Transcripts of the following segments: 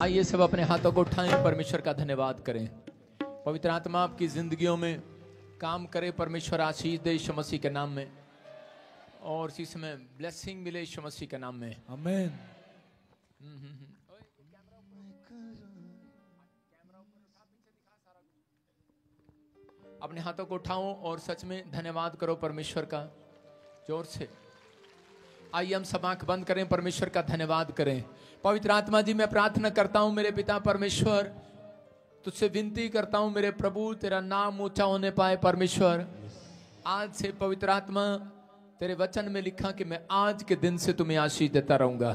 आइए सब अपने हाथों को उठाएं, परमेश्वर का धन्यवाद करें। पवित्र आत्मा आपकी जिंदगियों में काम करे, परमेश्वर आशीष दे यीशु मसीह के नाम में, और इसी समय ब्लेसिंग मिले यीशु मसीह के नाम में। आमीन। अपने हाथों को उठाओ और सच में धन्यवाद करो परमेश्वर का, जोर से। आइए हम सब आंख बंद करें, परमेश्वर का धन्यवाद करें। पवित्र आत्मा जी, मैं प्रार्थना करता हूं मेरे पिता परमेश्वर, तुझसे विनती करता हूं मेरे प्रभु, तेरा नाम ऊंचा होने पाए परमेश्वर। आज से पवित्र आत्मा, तेरे वचन में लिखा कि मैं आज के दिन से तुम्हें आशीष देता रहूंगा।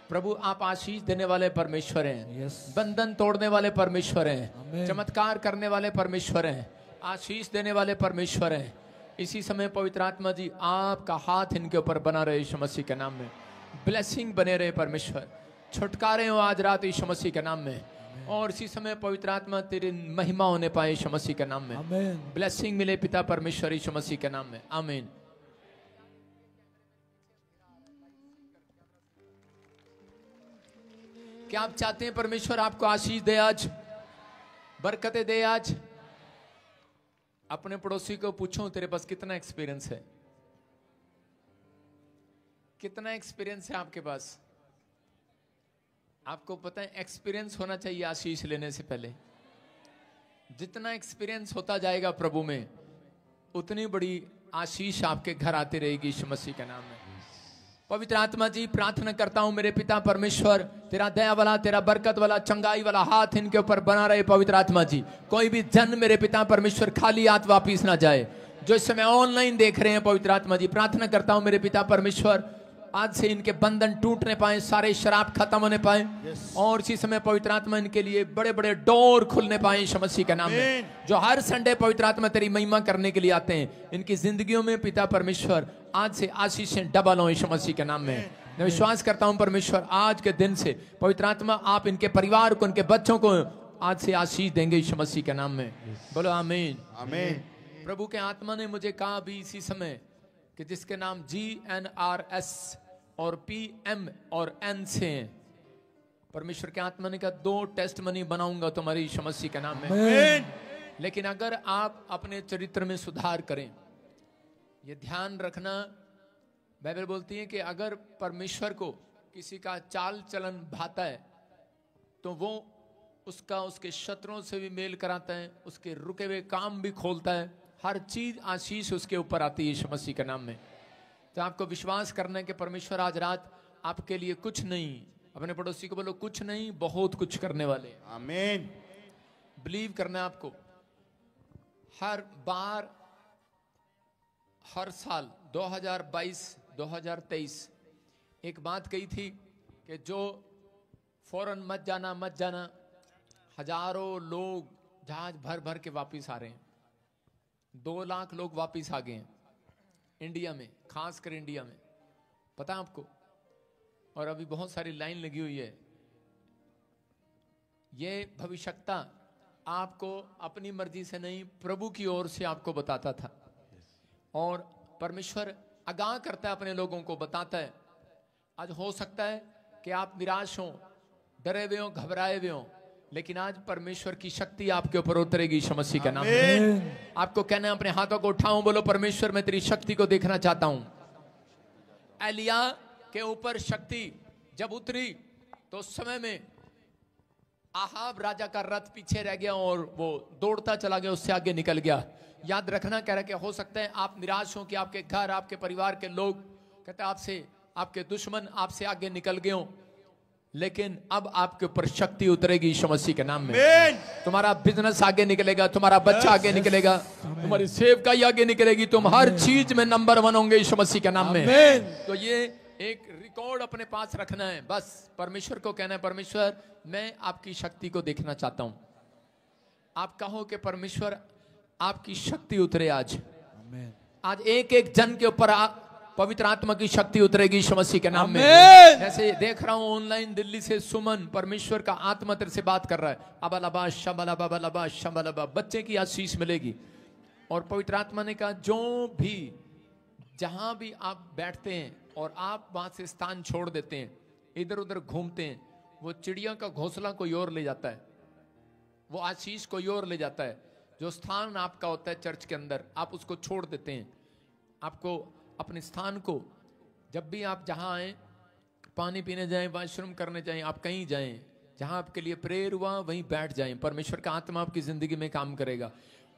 प्रभु आप आशीष देने वाले परमेश्वर हैं, बंधन तोड़ने वाले परमेश्वर हैं, चमत्कार करने वाले परमेश्वर हैं, आशीष देने वाले परमेश्वर हैं। इसी समय पवित्र आत्मा जी, आपका हाथ इनके ऊपर बना रहे यीशु मसीह के नाम में, ब्लेसिंग बने रहे परमेश्वर, छुटकारे हो आज रात यीशु मसीह के नाम में, और इसी समय पवित्र आत्मा तेरी महिमा होने पाए यीशु मसीह के नाम में, ब्लेसिंग मिले पिता परमेश्वर यीशु मसीह के नाम में, आमीन। क्या आप चाहते हैं परमेश्वर आपको आशीष दे, आज बरकतें दे? आज अपने पड़ोसी को पूछो, तेरे पास कितना एक्सपीरियंस है? कितना एक्सपीरियंस है आपके पास? आपको पता है एक्सपीरियंस होना चाहिए आशीष लेने से पहले। जितना एक्सपीरियंस होता जाएगा प्रभु में, उतनी बड़ी आशीष आपके घर आती रहेगी यीशु मसीह के नाम में। पवित्र आत्मा जी, प्रार्थना करता हूं मेरे पिता परमेश्वर, तेरा दया वाला, तेरा बरकत वाला, चंगाई वाला हाथ इनके ऊपर बना रहे पवित्र आत्मा जी। कोई भी जन मेरे पिता परमेश्वर खाली हाथ वापिस ना जाए। जो इस समय ऑनलाइन देख रहे हैं पवित्र आत्मा जी, प्रार्थना करता हूं मेरे पिता परमेश्वर, आज से इनके बंधन टूटने पाए, सारे शराब खत्म होने पाए, और इसी समय पवित्र आत्मा इनके लिए बड़े बड़े डोर खुलने पाए यीशु मसीह के नाम में। जो हर संडे पवित्र आत्मा तेरी महिमा करने के लिए आते हैं, इनकी जिंदगियों में पिता परमेश्वर आज से आशीषें डबल हो यीशु मसीह के नाम में। मैं विश्वास करता हूं परमेश्वर, आज के दिन से पवित्र आत्मा आप इनके परिवार को, इनके बच्चों को आज से आशीष देंगे यीशु मसीह के नाम में। बोलो आमीन आमीन। प्रभु के आत्मा ने मुझे कहा अभी इसी समय कि जिसके नाम GNRS और PM और N से हैं, परमेश्वर के आत्मा ने कहा 2 टेस्ट मनी बनाऊंगा तुम्हारी यीशु मसीह के नाम में। लेकिन अगर आप अपने चरित्र में सुधार करें, ये ध्यान रखना, बाइबल बोलती है कि अगर परमेश्वर को किसी का चाल चलन भाता है तो वो उसका उसके शत्रुओं से भी मेल कराता है, उसके रुके हुए काम भी खोलता है, हर चीज आशीष उसके ऊपर आती है यीशु मसीह के नाम में। तो आपको विश्वास करना है कि परमेश्वर आज रात आपके लिए कुछ नहीं, अपने पड़ोसी को बोलो कुछ नहीं, बहुत कुछ करने वाले। आमीन। बिलीव करना है आपको। हर बार, हर साल 2022 2023 एक बात कही थी कि जो फौरन मत जाना मत जाना। हजारों लोग जहाज भर भर के वापिस आ रहे हैं। 2 लाख लोग वापिस आ गए हैं इंडिया में, खासकर इंडिया में, पता है आपको। और अभी बहुत सारी लाइन लगी हुई है। ये भविष्यता आपको अपनी मर्जी से नहीं, प्रभु की ओर से आपको बताता था, और परमेश्वर आगाह करता है अपने लोगों को, बताता है। आज हो सकता है कि आप निराश हो, डरे हुए हो, घबराए हुए हो, लेकिन आज परमेश्वर की शक्ति आपके ऊपर उतरेगी यीशु मसीह का नाम में। आपको कहना है अपने हाथों को उठाऊं, बोलो परमेश्वर मैं तेरी शक्ति को देखना चाहता हूं। एलिया के ऊपर शक्ति जब उतरी तो उस समय में आहाब राजा का रथ पीछे रह गया और वो दौड़ता चला गया, उससे आगे निकल गया। याद रखना, कह रहा कि हो सकता है आप निराश हो कि आपके घर, आपके परिवार के लोग कहते हैं आपसे, आपके दुश्मन आपसे आगे निकल गए हो, लेकिन अब आपके ऊपर शक्ति उतरेगी यीशु मसीह के नाम में। तुम्हारा बिजनेस आगे निकलेगा, तुम्हारा बच्चा आगे निकलेगा, तुम्हारी सेवकाई आगे निकलेगी, तुम हर चीज में नंबर 1 होंगे यीशु मसीह के नाम में। तो ये एक रिकॉर्ड अपने पास रखना है। बस परमेश्वर को कहना है, परमेश्वर मैं आपकी शक्ति को देखना चाहता हूं। आप कहो कि परमेश्वर आपकी शक्ति उतरे आज। आज एक एक जन के ऊपर पवित्र आत्मा की शक्ति उतरेगी यीशु मसीह के नाम में। जैसे देख रहा हूं ऑनलाइन दिल्ली से सुमन, परमेश्वर का आत्मा तेरे से बात कर रहा है। अबलबा शबलबा शबलबा, बच्चे की आशीष मिलेगी। और पवित्र आत्मा ने कहा जो भी, जहां भी आप बैठते हैं और आप वहां से स्थान छोड़ देते हैं, इधर उधर घूमते हैं, वो चिड़िया का घोंसला कोई और ले जाता है, वो आशीष कोई और ले जाता है। जो स्थान आपका होता है चर्च के अंदर, आप उसको छोड़ देते हैं। आपको अपने स्थान को, जब भी आप जहां आए, पानी पीने जाएं, वॉशरूम करने जाएं, आप कहीं जाएं, जहां आपके लिए प्रेयर हुआ वहीं बैठ जाएं। परमेश्वर का आत्मा आपकी जिंदगी में काम करेगा।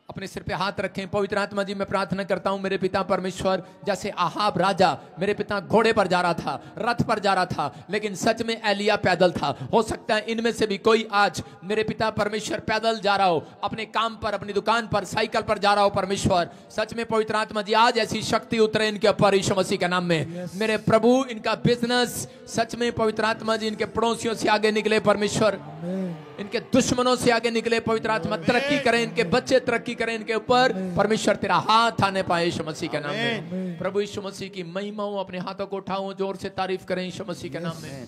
अपने सिर पे हाथ रखें। पवित्र आत्मा जी, मैं प्रार्थना करता हूं मेरे पिता परमेश्वर, जैसे आहाब राजा मेरे पिता घोड़े पर जा रहा था, रथ पर जा रहा था, लेकिन सच में एलिया पैदल था। हो सकता है इनमें से भी कोई आज मेरे पिता परमेश्वर पैदल जा रहा हो, अपने काम पर, अपनी दुकान पर, साइकिल पर जा रहा हो। परमेश्वर सच में पवित्र आत्मा जी, आज ऐसी शक्ति उतरे इनके ऊपर यीशु मसीह के नाम में। मेरे प्रभु, इनका बिजनेस सच में पवित्र आत्मा जी, इनके पड़ोसियों से आगे निकले परमेश्वर, इनके दुश्मनों से आगे निकले पवित्र आत्मा, तरक्की करें, इनके बच्चे तरक्की करें इनके ऊपर। परमेश्वर तेरा हाथ आने पाए यीशु मसीह के नाम में। प्रभु यीशु मसीह की महिमा हो, अपने हाथों को उठाओ, जोर से तारीफ करें यीशु मसीह के नाम में।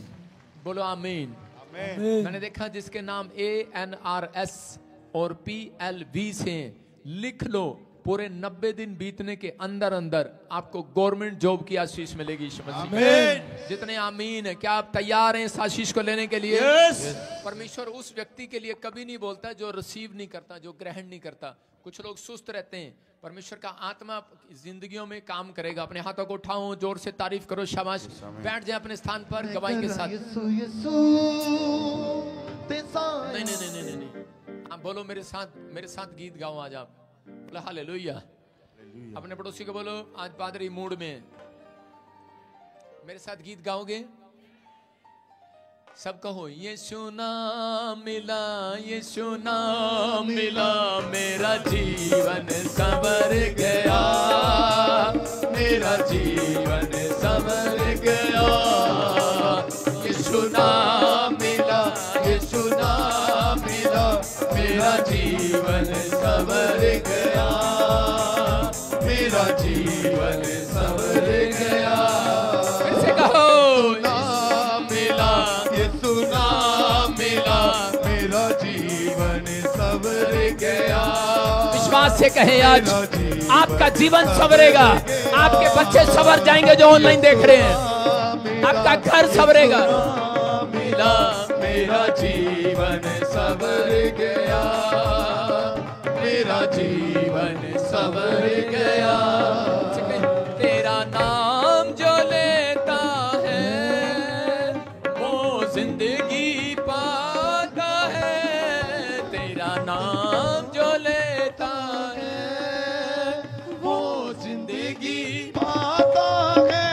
बोलो आमीन। मैंने देखा जिसके नाम ANRS और PLV से लिख लो, पूरे 90 दिन बीतने के अंदर अंदर आपको गवर्नमेंट जॉब की आशीष मिलेगी यीशु मसीह। जितने आमीन है, क्या आप तैयार हैं इस आशीष को लेने के लिए? परमेश्वर उस व्यक्ति के लिए कभी नहीं बोलता जो रिसीव नहीं करता, जो ग्रहण नहीं करता। कुछ लोग सुस्त रहते हैं, परमेश्वर का आत्मा जिंदगियों में काम करेगा। अपने हाथों को उठाओ, जोर से तारीफ करो, शाबाश। बैठ जाए अपने स्थान पर गवाही के साथ। नहीं नहीं नहीं नहीं नहीं, आप बोलो मेरे साथ गीत गाओ आज आप। बोलो हालेलुया। अपने पड़ोसी को बोलो, आज पादरी मूड में मेरे साथ गीत गाओगे? सब कहो, यीशु नाम मिला, यीशु नाम मिला, मेरा जीवन संवर गया, मेरा जीवन संवर गया। यीशु नाम मिला, यीशु नाम मिला, मेरा जीवन संवर गया, मेरा जीवन संवर गया। फिर से कहो, नाम मिला, यीशु नाम मिला, मेरा जीवन संवर गया। विश्वास से कहें, आज आपका जीवन संवरेगा, आपके बच्चे संवर जाएंगे जो ऑनलाइन देख रहे हैं, आपका घर संवरेगा। मिला, मेरा जीवन संवर गया, मेरा जीवन संवर गया। तेरा नाम जो लेता है वो जिंदगी पाता है, तेरा नाम जो लेता है वो जिंदगी पाता है,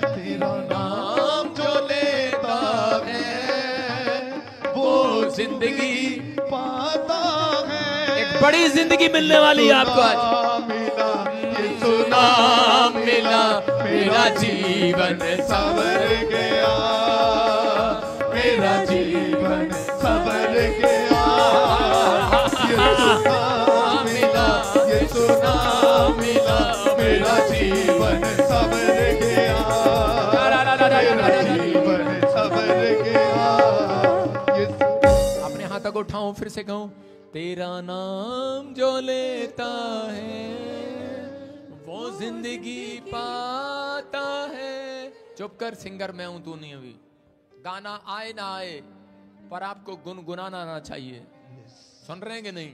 तेरा नाम जो लेता है वो जिंदगी पाता है। एक बड़ी जिंदगी मिलने वाली है आपको आज। मिला, यीशु नाम मिला, मेरा जीवन संवर गया, मेरा जीवन संवर गया। यीशु नाम मिला, यीशु नाम मिला, मेरा जीवन संवर गया, मेरा जीवन संवर गया। अपने हाथों को उठाऊं, फिर से कहूं, तेरा नाम जो लेता है वो जिंदगी पाता है। चुप कर, सिंगर मैं हूं, तू नहीं। अभी गाना आए ना आए, पर आपको गुनगुनाना आना चाहिए। सुन रहे हैं कि नहीं?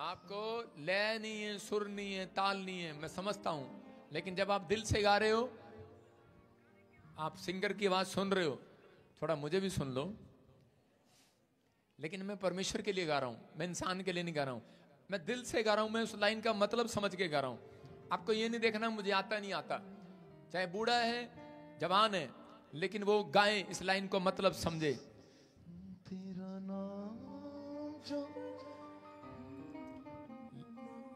आपको लय नहीं है, सुर नहीं है, ताल नहीं है, मैं समझता हूं, लेकिन जब आप दिल से गा रहे हो, आप सिंगर की आवाज सुन रहे हो, थोड़ा मुझे भी सुन लो। लेकिन मैं परमेश्वर के लिए गा रहा हूं, मैं इंसान के लिए नहीं गा रहा हूं, मैं दिल से गा रहा हूं, मैं उस लाइन का मतलब समझ के गा रहा हूं। आपको ये नहीं देखना मुझे आता नहीं आता, चाहे बूढ़ा है जवान है, लेकिन वो गाए इस लाइन को मतलब समझे। तेरा नाम जो,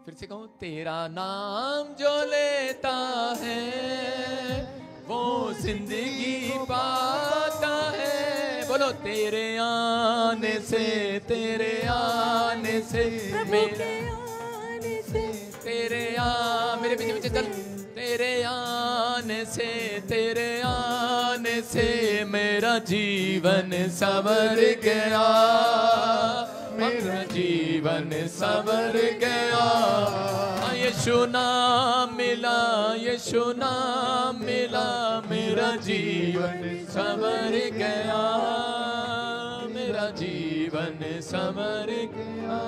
फिर से कहूं, तेरा नाम जो लेता है वो जिंदगी पाता है। बोलो, तेरे आने से, तेरे आने से, मेरे पीछे पीछे चल, तेरे आने से, तेरे आने से मेरा जीवन संवर गया, मेरा जीवन संवर गया। यीशु नाम मिला, यीशु नाम मिला, मेरा जीवन संवर गया, मेरा जीवन संवर गया।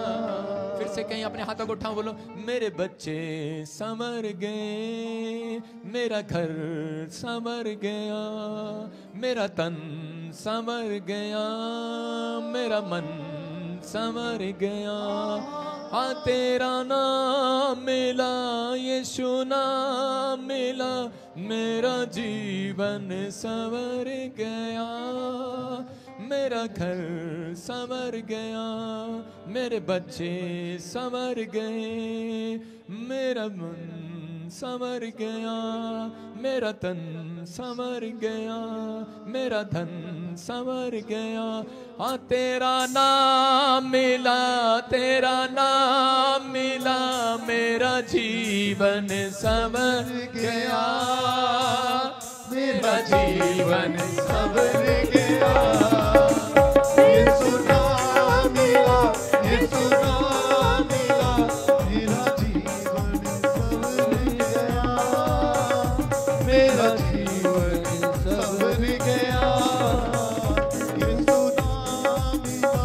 फिर से कहीं अपने हाथों को उठाओ, बोलो मेरे बच्चे संवर गए, मेरा घर संवर गया, मेरा तन संवर गया, मेरा मन संवर गया। हाँ तेरा नाम मिला, यीशु नाम मिला, मेरा जीवन संवर गया, मेरा घर संवर गया, मेरे बच्चे संवर गए, मेरा मन संवर गया, मेरा तन संवर गया, मेरा धन संवर गया। हाँ तेरा नाम मिला, तेरा नाम मिला, मेरा जीवन संवर गया, मेरा जीवन संवर गया। यीशु नाम मिला, यीशु नाम मिला, मेरा जीवन संवर गया, मेरा जीवन संवर गया। यीशु नाम मिला,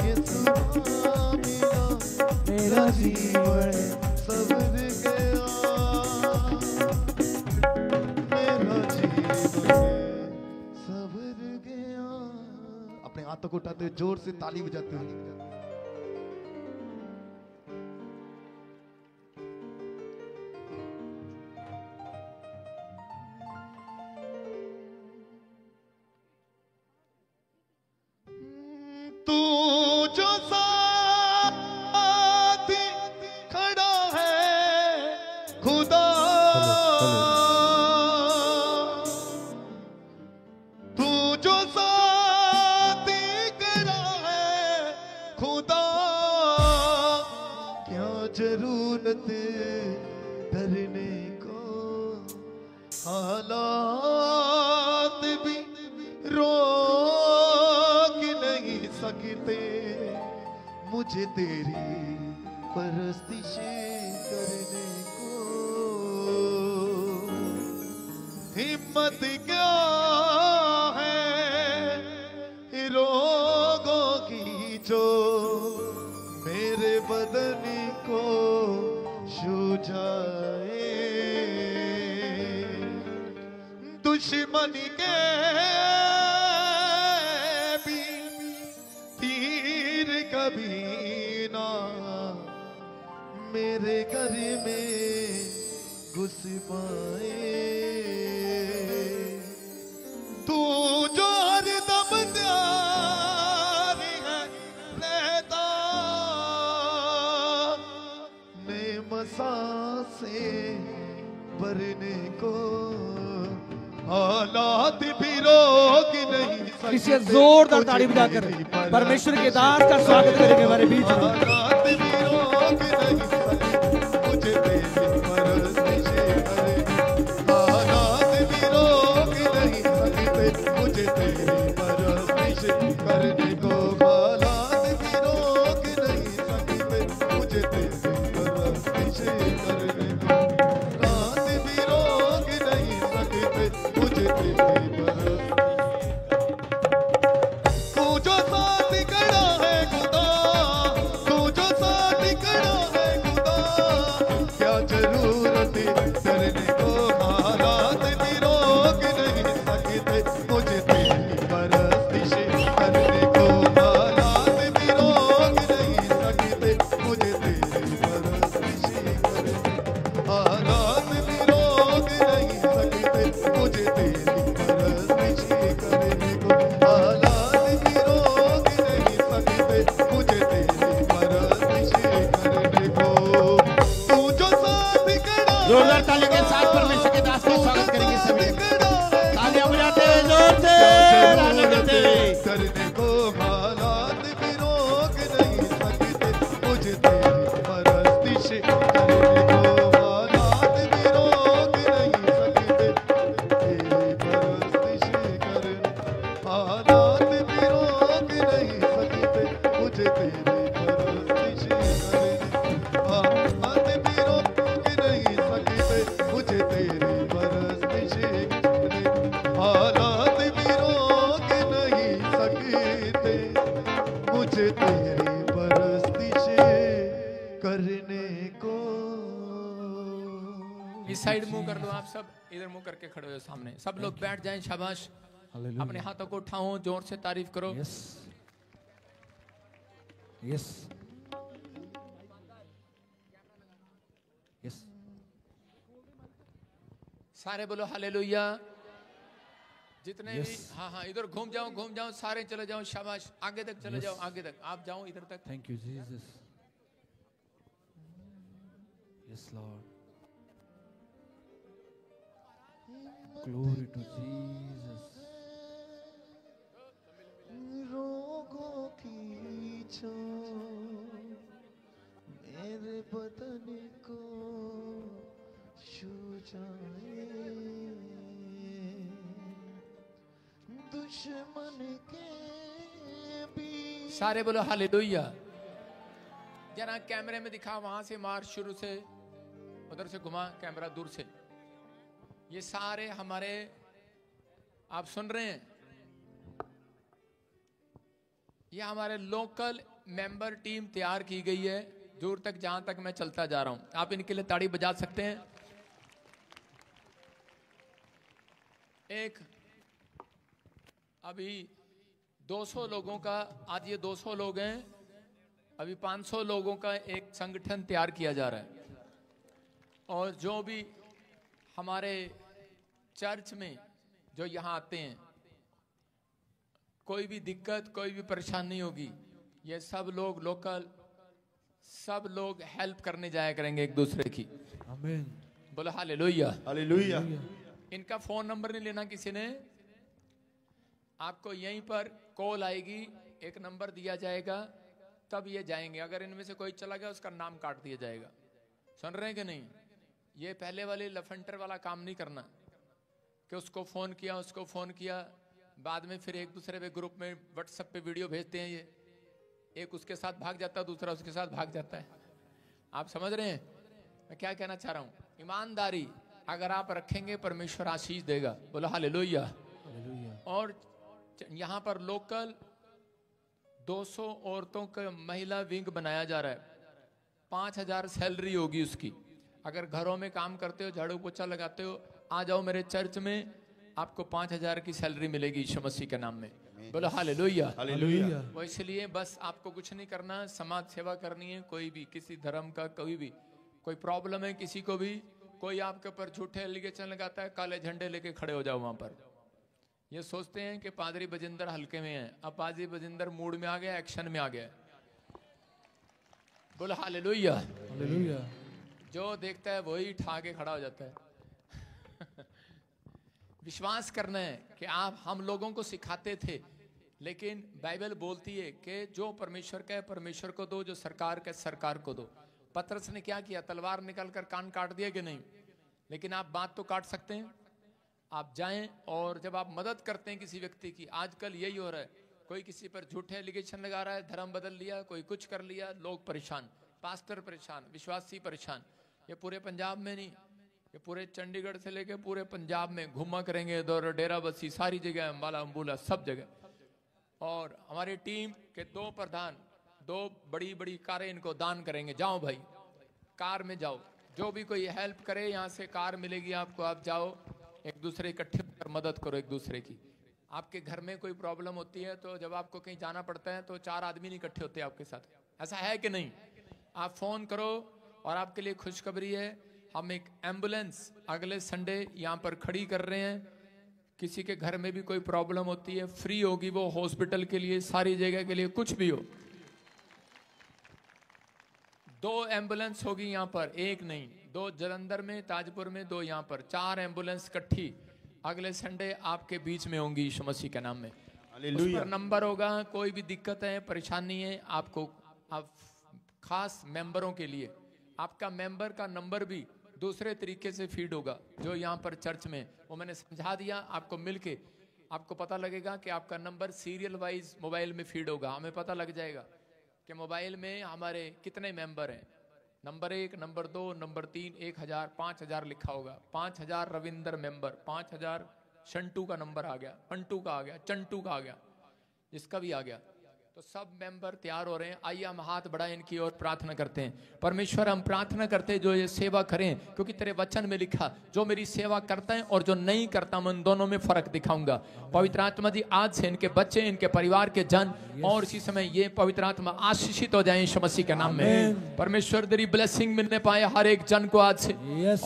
यीशु नाम मिला, मेरा जीवन संवर गया, मेरा जीवन संवर गया। अपने हाथों को उठाते हुए जोर से ताली बजाते हुए तू जो साथ खड़ा है खुदा, तू जो साथ खड़ा है खुदा, क्या जरूरत डरने को, हालात भी रोक नहीं सकते मुझे तेरी परस्तिश करने को। हिम्मत क्या है रोगों की जो मेरे बदन को छू जाए, दुश्मन के भी तीर कभी ना मेरे घर में घुस पाए। तू जो हरदम तैयार है रहता, नेमत सांसें भरने को, हालात भी रोक नहीं सकते। इसे जोरदार ताली बजाकर परमेश्वर के दास का स्वागत करेंगे हमारे बीच में। हालात भी रोक नहीं सकते मुझे तेरी परस्तिश करने, हालात भी रोक नहीं सकते मुझे तेरी परस्तिश करने को, हालात भी रोक नहीं सकते मुझे तेरी परस्तिश करने को, हालात भी रोक नहीं सकते मुझे तेरी परस्तिश। तू जो साथ खड़ा है खुदा, तू जो साथ खड़ा है खुदा, क्या जरूरत डरने को, हालात भी रोक नहीं सकते मुझे तेरी परस्तिश करने को, हालात भी रोक नहीं सकते मुझे तेरी परस्तिश करने को, हालात भी रोक नहीं सकते मुझे तेरी परस्तिश करने को, हालात भी रोक नहीं सकते मुझे तेरी परस्तिश करने को। तू जो साथ खड़ा है, जोरदार ताली के साथ परमेश्वर के दास का स्वागत करेंगे सभी। तालियां बजाते हुए जोर से ताली बजाते हुए। करने को, हालात भी रोक नहीं सकते मुझे तेरी परस्तिश करने को, हालात भी रोक नहीं सकते तेरी परस्तिश करने, हालात भी रोक नहीं सकते मुझे तेरी दे मुझे तेरी परस्तिश करने को। इस साइड मुंह कर लो आप सब, इधर मुंह करके खड़े हो सामने। सब लोग बैठ जाएं, शाबाश। अपने हाथों को उठाओ, जोर से तारीफ करो। Yes yes yes. सारे बोलो हालेलुया। जितने Yes. भी, हाँ हाँ, इधर घूम जाओ, सारे चले जाओ, शाबाश। आगे तक चले Yes. जाओ, आगे तक आप जाओ, इधर तक। Thank you Jesus. Yes lord, glory to Jesus. रोगों की छो मेरे बदन को छू जाए, दुश्मन के भी। सारे बोलो हालेलुया। जरा कैमरे में दिखा, वहां से मार, शुरू से उधर से घुमा कैमरा, दूर से। ये सारे हमारे, आप सुन रहे हैं, ये हमारे लोकल मेंबर टीम तैयार की गई है, दूर तक जहां तक मैं चलता जा रहा हूं। आप इनके लिए ताड़ी बजा सकते हैं। एक अभी 200 लोगों का, आज ये 200 लोग हैं, अभी 500 लोगों का एक संगठन तैयार किया जा रहा है। और जो भी हमारे चर्च में जो यहाँ आते हैं, कोई भी दिक्कत, कोई भी परेशानी होगी, ये सब लोग लोकल, सब लोग हेल्प करने जाया करेंगे एक दूसरे की। आमीन। बोलो हालेलुया। हालेलुया। इनका फोन नंबर नहीं लेना किसी ने, आपको यहीं पर कॉल आएगी, एक नंबर दिया जाएगा, तब ये जाएंगे। अगर इनमें से कोई चला गया, उसका नाम काट दिया जाएगा। सुन रहे हैं कि नहीं? ये पहले वाले लफंटर वाला काम नहीं करना कि उसको फोन किया, उसको फोन किया, बाद में फिर एक दूसरे पे ग्रुप में व्हाट्सएप पे वीडियो भेजते हैं। ये एक उसके साथ भाग जाता है, दूसरा उसके साथ भाग जाता है। आप समझ रहे हैं मैं क्या कहना चाह रहा हूं? ईमानदारी अगर आप रखेंगे, परमेश्वर आशीष देगा। बोलो हालेलुया। और यहाँ पर लोकल 200 औरतों का महिला विंग बनाया जा रहा है। 5000 सैलरी होगी उसकी। अगर घरों में काम करते हो, झाड़ू पोछा लगाते हो, आ जाओ मेरे चर्च में, आपको 5000 की सैलरी मिलेगी यीशु मसीह के नाम में। बोलो हालेलुया। हालेलुया। वो इसलिए बस आपको कुछ नहीं करना, समाज सेवा करनी है। कोई भी किसी धर्म का कोई भी कोई प्रॉब्लम है किसी को भी, कोई आपके ऊपर झूठे एलिगेशन लगाता है, काले झंडे लेके खड़े हो जाओ वहां पर। ये सोचते हैं कि पादरी बजिंदर हल्के में है, अब पादरी बजिंदर मूड में आ गया, एक्शन में आ गया। बोलो हालेलुया। हालेलुया। जो देखता है वही ठा के खड़ा हो जाता है। विश्वास करना है कि आप, हम लोगों को सिखाते थे, लेकिन बाइबल बोलती है कि जो परमेश्वर का है परमेश्वर को दो, जो सरकार का है सरकार को दो। पतरस ने क्या किया? तलवार निकाल कर कान काट दिया कि नहीं? लेकिन आप बात तो काट सकते हैं। आप जाएं और जब आप मदद करते हैं किसी व्यक्ति की, आजकल यही हो रहा है, कोई किसी पर झूठे एलिगेशन लगा रहा है, धर्म बदल लिया, कोई कुछ कर लिया, लोग परेशान, पास्टर परेशान, विश्वासी परेशान। ये पूरे पंजाब में नहीं, ये पूरे चंडीगढ़ से लेके पूरे पंजाब में घुमा करेंगे, दौर डेरा बस्सी सारी जगह, अम्बाला अम्बुला सब जगह। और हमारी टीम के 2 प्रधान 2 बड़ी बड़ी कारें इनको दान करेंगे। जाओ भाई, कार में जाओ, जो भी कोई हेल्प करे यहाँ से कार मिलेगी आपको, आप जाओ, एक दूसरे इकट्ठे होकर मदद करो एक दूसरे की। आपके घर में कोई प्रॉब्लम होती है तो जब आपको कहीं जाना पड़ता है तो 4 आदमी नहीं इकट्ठे होते आपके साथ, ऐसा है कि नहीं? आप फोन करो। और आपके लिए खुशखबरी है, हम एक एम्बुलेंस अगले संडे यहाँ पर खड़ी कर रहे हैं। किसी के घर में भी कोई प्रॉब्लम होती है, फ्री होगी वो, हॉस्पिटल के लिए, सारी जगह के लिए, कुछ भी हो। 2 एम्बुलेंस होगी यहाँ पर, एक नहीं, 2 जलंधर में, ताजपुर में, 2 यहाँ पर, 4 एम्बुलेंस इकट्ठी अगले संडे आपके बीच में होंगी यीशु मसीह के नाम में। उस पर नंबर होगा, कोई भी दिक्कत है, परेशानी है आपको, आप खास मेंबरों के लिए आपका मेंबर का नंबर भी दूसरे तरीके से फीड होगा, जो यहाँ पर चर्च में, वो मैंने समझा दिया आपको। मिलके आपको पता लगेगा कि आपका नंबर सीरियल वाइज मोबाइल में फीड होगा। हमें पता लग जाएगा कि मोबाइल में हमारे कितने मेंबर हैं, नंबर 1, नंबर 2, नंबर 3, 1000, 5000 लिखा होगा। 5000 रविंदर मेंबर, 5000 शंटू का नंबर आ गया, पंटू का आ गया, चंटू का आ गया, जिसका भी आ गया। तो सब मेंबर तैयार हो रहे हैं, आइए हम हाथ बढ़ाएं इनकी ओर प्रार्थना करते हैं। परमेश्वर हम प्रार्थना करते हैं जो ये सेवा करें, क्योंकि तेरे वचन में लिखा जो मेरी सेवा करता है और जो नहीं करता मैं उन दोनों में फर्क दिखाऊंगा। पवित्र आत्मा जी आज से इनके बच्चे, इनके परिवार के जन और इसी समय ये पवित्र आत्मा आशीषित हो जाए यीशु मसीह के नाम में। परमेश्वर तेरी ब्लेसिंग मिलने पाए हर एक जन को आज से,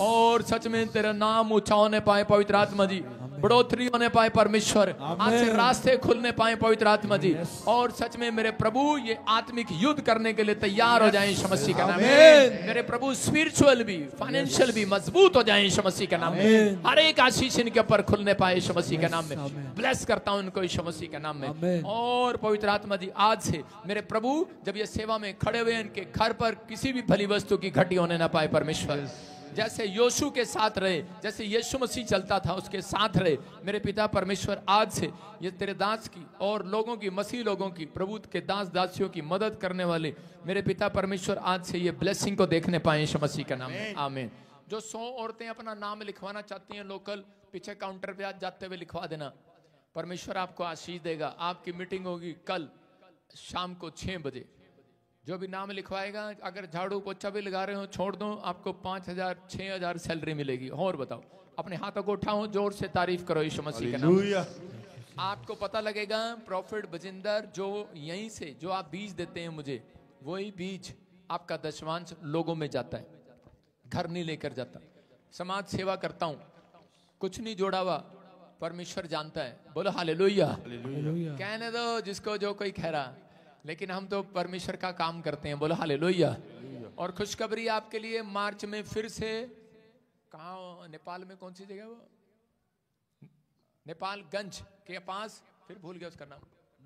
और सच में तेरा नाम ऊंचा होने पाए पवित्र आत्मा जी, बढ़ोतरी होने पाए परमेश्वर, आज से रास्ते खुलने पाए पवित्र आत्मा जी, और सच में मेरे प्रभु ये आत्मिक युद्ध करने के लिए तैयार हो जाएं यीशु मसीह का नाम में। मेरे प्रभु स्पिरिचुअल भी फाइनेंशियल भी मजबूत हो जाएं यीशु मसीह का नाम में। हर एक आशीष इनके ऊपर खुलने पाए यीशु मसीह का नाम में। ब्लेस करता हूं इनको यीशु मसीह का नाम में। और पवित्र आत्मा जी आज से मेरे प्रभु जब ये सेवा में खड़े हुए इनके घर पर किसी भी भली वस्तु की घटी होने ना पाए परमेश्वर। जैसे योशु के साथ रहे, जैसे यीशु मसीह चलता था उसके साथ रहे मेरे पिता परमेश्वर। आज से ये तेरे दास की और लोगों की, मसीह लोगों की, प्रभु के दास दासियों की मदद करने वाले मेरे पिता परमेश्वर आज से ये ब्लेसिंग को देखने पाए यीशु मसीह का नाम में। आमीन। जो 100 औरतें अपना नाम लिखवाना चाहती हैं लोकल, पीछे काउंटर पे आज जाते हुए लिखवा देना। परमेश्वर आपको आशीष देगा। आपकी मीटिंग होगी कल शाम को 6 बजे। जो भी नाम लिखवाएगा, अगर झाड़ू पोछा भी लगा रहे हो छोड़ दो, आपको 5,000 6,000 सैलरी मिलेगी। और बताओ, अपने हाथों को उठाओ, जोर से तारीफ करो यीशु मसीह का नाम। आपको पता लगेगा प्रॉफिट बजिंदर जो यहीं से जो आप बीज देते हैं मुझे, वही बीज आपका दशमांश लोगों में जाता है, घर नहीं लेकर जाता। समाज सेवा करता हूँ, कुछ नहीं जोड़ा हुआ, परमेश्वर जानता है। बोलो हालेलुया। कहने दो जिसको जो कोई कह रहा, लेकिन हम तो परमेश्वर का काम करते हैं। बोलो हालेलुया। और खुशखबरी आपके लिए, मार्च में फिर से कहाँ, नेपाल में कौन सी जगह वो, नेपालगंज के पास, फिर भूल गया उसका नाम,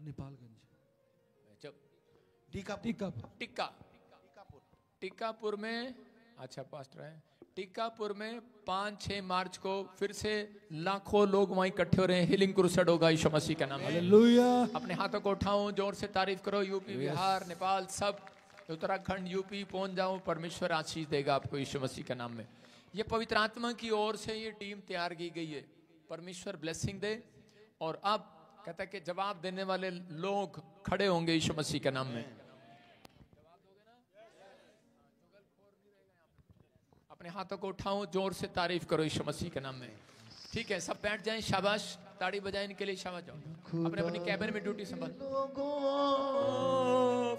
नेपालगंज, टीकापुर में, अच्छा पास्टर है, टीकापुर में 5-6 मार्च को फिर से लाखों लोग वहीं इकट्ठे हो रहे हैं। हीलिंग क्रूसेड होगा यीशु मसीह का नाम। हालेलुया। अपने हाथों को उठाओ, जोर से तारीफ करो। यूपी, बिहार, नेपाल, सब उत्तराखंड, यूपी पहुंच जाओ, परमेश्वर आशीष देगा आपको यीशु मसीह के नाम में। ये पवित्र आत्मा की ओर से ये टीम तैयार की गई है। परमेश्वर ब्लेसिंग दे। और अब कहता है कि जवाब देने वाले लोग खड़े होंगे यीशु मसीह के नाम में। अपने हाथों को उठाओ, जोर से तारीफ करो यीशु मसीह के नाम में। ठीक है, सब बैठ जाएं, शाबाश, ताड़ी बजाएं इनके लिए, शाबाश। जाओ अपने अपनी कैबिन में ड्यूटी संभाल।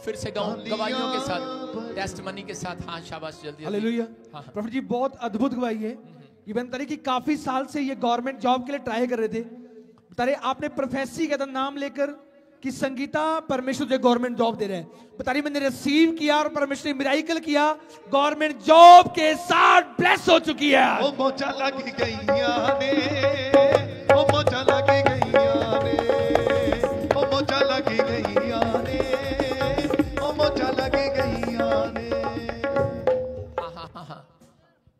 फिर से गाओ गवाहियों के साथ, टेस्टमनी के साथ। हाँ शाबाश, जल्दी। हालेलुया। प्रभु जी बहुत अद्भुत गवाही है। ये बता रहे कि काफी साल से ये गवर्नमेंट जॉब के लिए ट्राई कर रहे थे। बता रहे आपने प्रोफेसी का नाम लेकर कि संगीता परमेश्वर जो गवर्नमेंट जॉब दे रहे हैं, बता रही मैंने रिसीव किया और परमेश्वर ने मिराइकल किया, गवर्नमेंट जॉब के साथ ब्लेस हो चुकी है। ओ मोचा लगी गईया ने, ओ मोचा लगी गईया ने, ओ मोचा लगी गईया ने, ओ मोचा लगी गईया ने। हाँ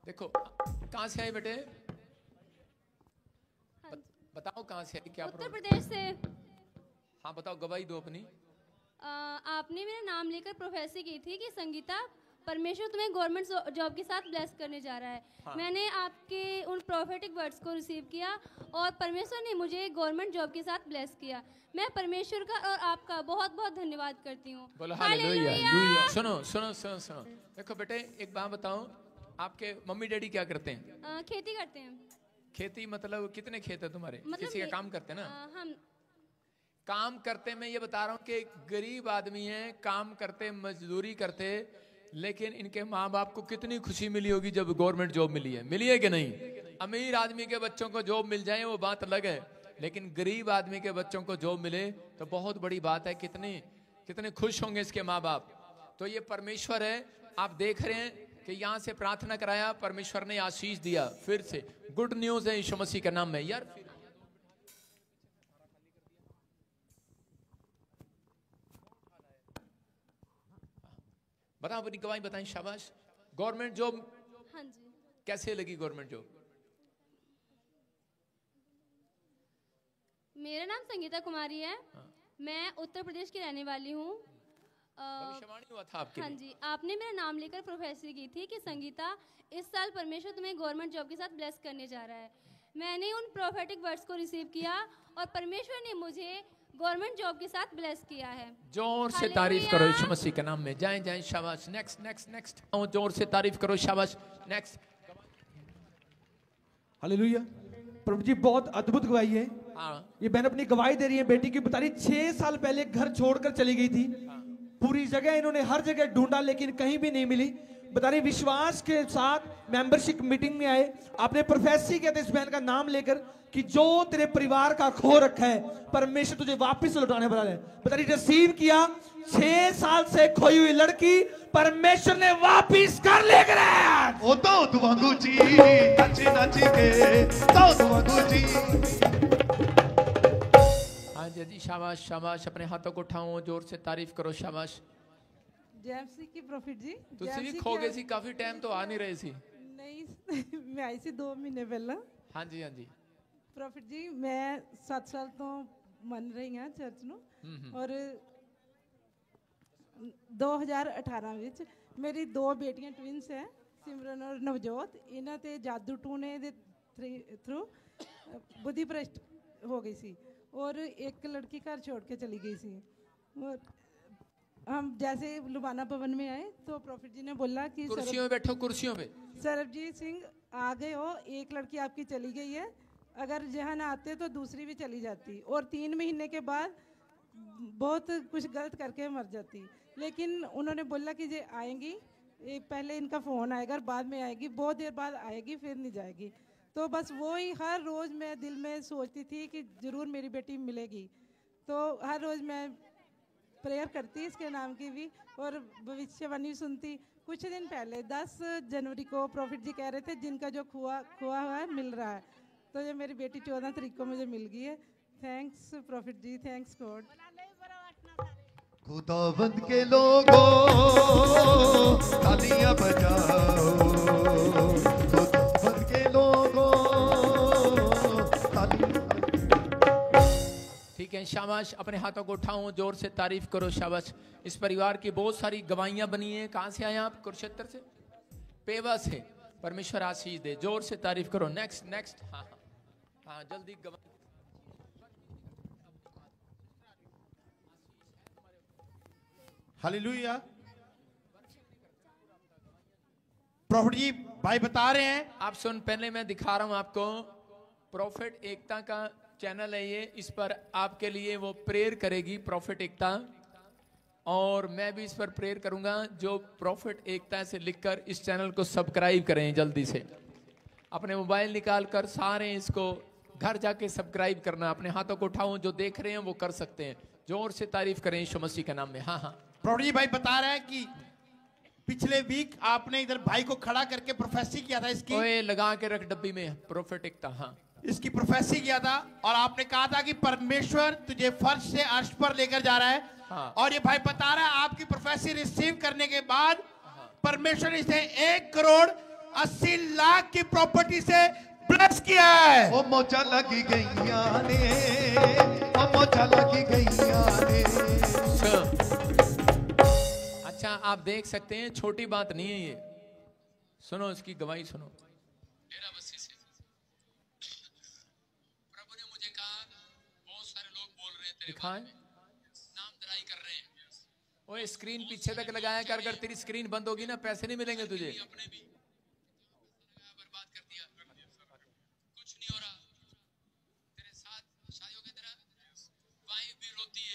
देखो, कहाँ से आए बेटे? बताओ कहाँ से आई, क्या? उत्तर प्रदेश से। हाँ बताओ, गवाही दो अपनी। आपने मेरा नाम लेकर प्रोफेसी की थी कि संगीता परमेश्वर तुम्हें गवर्नमेंट जॉब के साथ ब्लेस करने जा रहा है। हाँ। मैंने आपके उन प्रोफेटिक वर्ड्स को रिसीव किया और परमेश्वर ने मुझे गवर्नमेंट जॉब के साथ ब्लेस किया। मैं परमेश्वर का और आपका बहुत बहुत धन्यवाद करती हूँ। बोलो हालेलुया। सुनो सुनो सुनो सुनो, देखो बेटे एक बात बताओ, आपके मम्मी डैडी क्या करते हैं? खेती करते हैं। खेती मतलब कितने खेत है तुम्हारे? मतलब किसी का काम करते हैं ना? हम काम करते। मैं ये बता रहा हूँ कि गरीब आदमी है, काम करते, मजदूरी करते, लेकिन इनके माँ बाप को कितनी खुशी मिली होगी जब गवर्नमेंट जॉब मिली है। मिली है कि नहीं? अमीर आदमी के बच्चों को जॉब मिल जाए वो बात अलग है, लेकिन गरीब आदमी के बच्चों को जॉब मिले तो बहुत बड़ी बात है। कितने कितने खुश होंगे इसके माँ बाप। तो ये परमेश्वर है, आप देख रहे हैं कि यहाँ से प्रार्थना कराया, परमेश्वर ने आशीष दिया। फिर से गुड न्यूज है यीशु मसीह के नाम में। यार बताओ अपनी गवाही बताएं, शाबाश। गवर्नमेंट जॉब, हाँ जी, कैसे लगी गवर्नमेंट जॉब? मेरा नाम संगीता कुमारी है। हाँ। मैं उत्तर प्रदेश की रहने वाली हूँ। भविष्यवाणी हुआ था आपके हाँ लिए। जी, आपने मेरा नाम लेकर प्रोफेसरी की थी कि संगीता इस साल परमेश्वर तुम्हें गवर्नमेंट जॉब के साथ ब्लेस करने जा रहा है। मैंने उन प्रोफेटिक वर्ड्स को रिसीव किया और परमेश्वर ने मुझे गवर्नमेंट जॉब के साथ ब्लेस किया है। जोर से तारीफ करो यीशु मसीह के नाम में। जाएं जाएं, शाबाश। नेक्स्ट नेक्स्ट नेक्स्ट, जोर से तारीफ करो, शाबाश। नेक्स्ट। हालेलुया। प्रभु जी बहुत अद्भुत गवाही है। हाँ ये बहन अपनी गवाही दे रही है बेटी की, बता रही 6 साल पहले घर छोड़कर चली गई थी। पूरी जगह इन्होंने हर जगह ढूंढा लेकिन कहीं भी नहीं मिली। बता रही विश्वास के साथ मेंबरशिप मीटिंग में आए, आपने प्रोफेसी किया था इस बहन का नाम लेकर कि जो तेरे परिवार का खो रखा है परमेश्वर तुझे वापस लौटाने वाला है। बता रही रिसीव किया, 6 साल से खोई हुई लड़की परमेश्वर ने वापस कर लेकर आया। ओ दाऊद वांगू जी नाची नाची के, दाऊद वांगू जी। हाँ जी, शाबाश शाबाश। अपने हाथों को उठाओ, जोर से तारीफ करो, शाबाश। जैमसी की प्रॉफिट जी। तुसी भी खो गए सी, काफी टाइम तो आ नहीं रहे सी। नहीं मैं आई सी 2 महीने पहला। हाँ जी हाँ जी। प्रॉफिट जी मैं 7 साल तो मन रही हाँ चर्च ਨੂੰ और 2018 ਵਿੱਚ ਮੇਰੀ 2 ਬੇਟੀਆਂ ਟਵਿੰਸ ਹੈ, ਸਿਮਰਨ ਔਰ ਨਵਜੋਤ। ਇਹਨਾਂ ਤੇ ਜਾਦੂ ਟੂਣੇ ਦੇ ਥਰੂ बुद्धि भ्रष्ट हो गई सी और एक लड़की घर छोड़ के चली गई सी। और हम जैसे लुबाना भवन में आए तो प्रॉफिट जी ने बोला कि कुर्सियों में बैठो, कुर्सियों पे। सरबजीत सिंह आ गए हो, एक लड़की आपकी चली गई है, अगर जहाँ ना आते तो दूसरी भी चली जाती और 3 महीने के बाद बहुत कुछ गलत करके मर जाती। लेकिन उन्होंने बोला कि ये आएंगी, पहले इनका फ़ोन आएगा और बाद में आएगी, बहुत देर बाद आएगी फिर नहीं जाएगी। तो बस वो ही हर रोज़ मैं दिल में सोचती थी कि ज़रूर मेरी बेटी मिलेगी। तो हर रोज़ मैं प्रेयर करती इसके नाम की भी और भविष्यवाणी सुनती। कुछ दिन पहले 10 जनवरी को प्रॉफिट जी कह रहे थे जिनका जो खोआ हुआ है मिल रहा है। तो ये मेरी बेटी 14 तारीख को मुझे मिल गई है। थैंक्स प्रॉफिट जी, थैंक्स गॉड। खुदावंद के लोगों तालियां बजाओ, खुदावंद के लोगों तालियां। ठीक है, शाबाश। अपने हाथों को उठाओ, जोर से तारीफ करो, शाबाश। इस परिवार की बहुत सारी गवाहियां बनी हैं। कहाँ से आए आप? कुरुक्षेत्र से, पेवा से। परमेश्वर आशीष दे, जोर से तारीफ करो। Next next. हाँ हाँ हाँ, जल्दी गवाही। हालेलुया। प्रॉफिट जी भाई बता रहे हैं, आप सुन, पहले मैं दिखा रहा हूं आपको। प्रॉफिट एकता का चैनल है ये, इस पर आपके लिए वो प्रेयर करेगी प्रॉफिट एकता, और मैं भी इस पर प्रेयर करूंगा। जो प्रॉफिट एकता से लिखकर इस चैनल को सब्सक्राइब करें जल्दी से। अपने मोबाइल निकाल कर सारे इसको घर जाके सब्सक्राइब करना। अपने हाथों को उठाओ, जो देख रहे हैं वो कर सकते हैं। जोर से तारीफ करें यीशु मसीह के नाम में। हाँ हाँ। प्रॉफिट जी भाई बता रहे हैं कि पिछले वीक आपने इधर भाई को खड़ा करके प्रोफेसी किया था इसकी। ओए लगा के रख डब्बी में प्रॉफिट एकता। हाँ, इसकी प्रोफेसी किया था और आपने कहा था कि परमेश्वर तुझे फर्श से अर्श पर लेकर जा रहा है। हाँ। और ये भाई बता रहा है आपकी प्रोफेसी रिसीव करने के बाद परमेश्वर ने इसे 1,80,00,000 की प्रॉपर्टी से ब्लेस किया है। ओ मौजा लगी गईया ने, ओ मौजा लगी गईया ने। अच्छा, आप देख सकते हैं, छोटी बात नहीं है ये। सुनो इसकी गवाही सुनो। डेरा बस्सी से प्रभु ने मुझे कहा, बहुत सारे लोग बोल रहे हैं तेरे बारे में, नामधराई कर रहे हैं। ओए स्क्रीन पीछे तक लगाया कर, अगर तेरी स्क्रीन बंद होगी ना पैसे नहीं मिलेंगे तुझे। अपने भी बर्बाद कर दिया, कुछ नहीं हो रहा तेरे साथ। शादियों की तरह वाइफ भी रोती है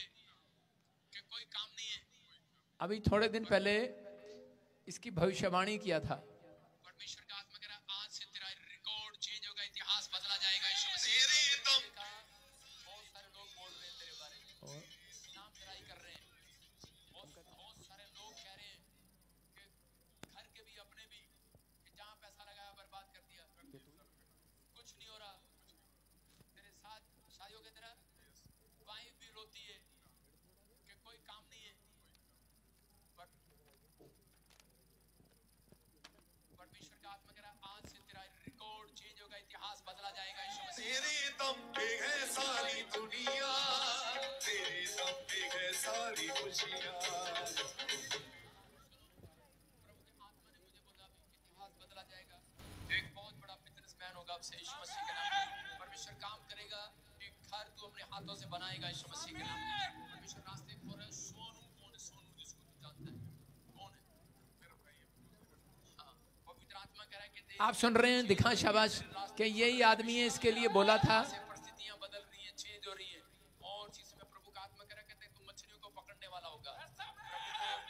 कि कोई काम नहीं है। अभी थोड़े दिन पहले इसकी भविष्यवाणी किया था। परमेश्वर का आत्मा कह रहा, आज से तेरा रिकॉर्ड चेंज होगा, इतिहास बदला जाएगा। बहुत सारे लोग बोल रहे हैं तेरे बारे में, नामधराई कर रहे हैं। बहुत सारे लोग कह रहे हैं कि घर के भी अपने भी, कि जहां पैसा लगाया बर्बाद कर दिया, कुछ नहीं हो रहा तेरे साथ। शादियों की तरह वाइफ भी रोती है कि कोई काम नहीं है। परमेश्वर का आत्मा कह रहा, आज से तेरा रिकॉर्ड चेंज होगा, इतिहास बदला जाएगा। तेरे दम पे है सारी दुनिया, तेरे दम पे है सारी खुशियाँ। इतिहास बदला जाएगा। एक बहुत बड़ा बिजनेसमैन होगा आपसे, यीशु मसीह के नाम में। परमेश्वर काम करेगा। एक घर तू अपने हाथों से बनाएगा यीशु मसीह के नाम में। परमेश्वर रास्ते खोल रहा है। सोनू कौन है? सोनू जिसको तू जानता है कौन है? हाँ, पवित्र आत्मा कह रहा है कि आप सुन रहे हैं, दिखा शाबाश कि यही आदमी है, इसके लिए बोला था। परिस्थितियां बदल रही हैं, चेंज हो रही है और चीज में प्रभु का आत्मा कह रहा है, कहते हैं तू मछलियों को पकड़ने वाला होगा,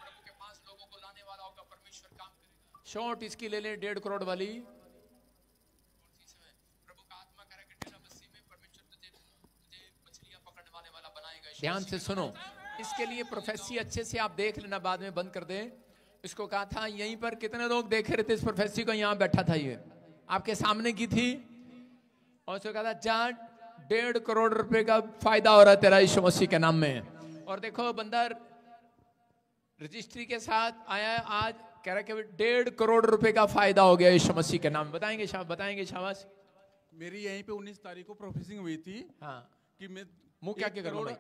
प्रभु के पास लोगों को लाने वाला होगा, परमेश्वर काम करेगा। शॉर्ट इसकी ले ले 1.5 करोड़ वाली। प्रभु का आत्मा कह रहा है कि तेरा मसीह में परमेश्वर तुझे मछलियां पकड़ने वाला बनाएगा। ध्यान से सुनो, इसके लिए प्रोफेसी अच्छे से आप देख लेना, बाद में बंद कर दे। इसको कहा था यहीं पर कितने लोग देख रहे थे इस प्रोफेसी को, यहाँ बैठा था ये आपके सामने की थी, और उसको कहा था जा 1.5 करोड़ रुपए का फायदा हो रहा है तेरा यीशु मसीह के नाम में। और देखो बंदा रजिस्ट्री के साथ आया है, आज कह रहा है कि 1.5 करोड़ रुपए का फायदा हो गया यीशु मसीह के नाम। बताएंगे शाबाश। मेरी यहीं पे 19 तारीख को प्रोफेसिंग हुई थी। हाँ, कि मैं मुंह क्या करोड़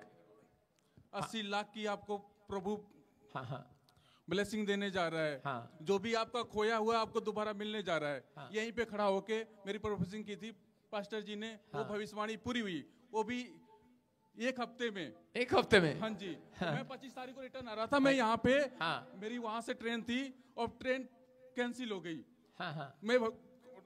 80 लाख की आपको प्रभु हाँ ब्लेसिंग देने जा रहा है। हाँ। जो भी आपका खोया हुआ आपको दोबारा मिलने जा रहा है। हाँ। यहीं पे खड़ा होके मेरी प्रोफेसिंग की थी पास्टर जी ने। हाँ। वो भविष्यवाणी पूरी हुई, वो भी एक हफ्ते में। हाँ जी। हाँ। मैं 25 तारीख को रिटर्न आ रहा था, मैं यहाँ पे हाँ। मेरी वहां से ट्रेन थी और ट्रेन कैंसिल हो गई। हाँ। मैं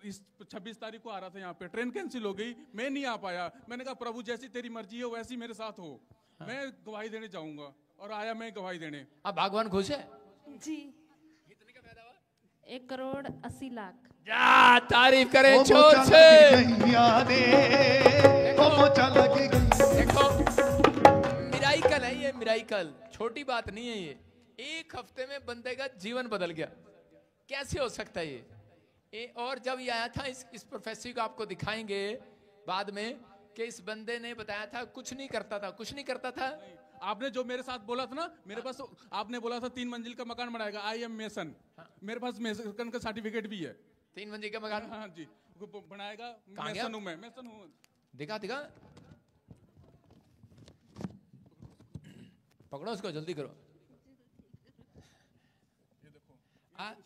इस 26 तारीख को आ रहा था, यहाँ पे ट्रेन कैंसिल हो गई, मैं नहीं आ पाया। मैंने कहा प्रभु जैसी तेरी मर्जी हो वैसी मेरे साथ हो। हाँ। मैं गवाही देने जाऊंगा और आया मैं गवाही देने। अब भगवान खुश है जी। 1 करोड़ 80 लाख। जा तारीफ करें जोर से। देखो मिराइकल है ये, मिराइकल छोटी बात नहीं है ये। एक हफ्ते में बंदे का जीवन बदल गया, कैसे हो सकता है ये? और जब ये आया था इस प्रोफेसर को आपको दिखाएंगे बाद में कि इस बंदे ने बताया था कुछ नहीं करता था। आपने जो मेरे साथ बोला था ना, मेरे पास आपने बोला था 3 मंजिल का मकान बनाएगा, आई एम मेसन। मेरे पास मेसन का सर्टिफिकेट भी है। 3 मंजिल का मकान? हाँ जी, बनाएगा। मेसन हूँ मैं, मेसन हूँ। दिखा पकड़ो उसको, जल्दी करो। ये देखो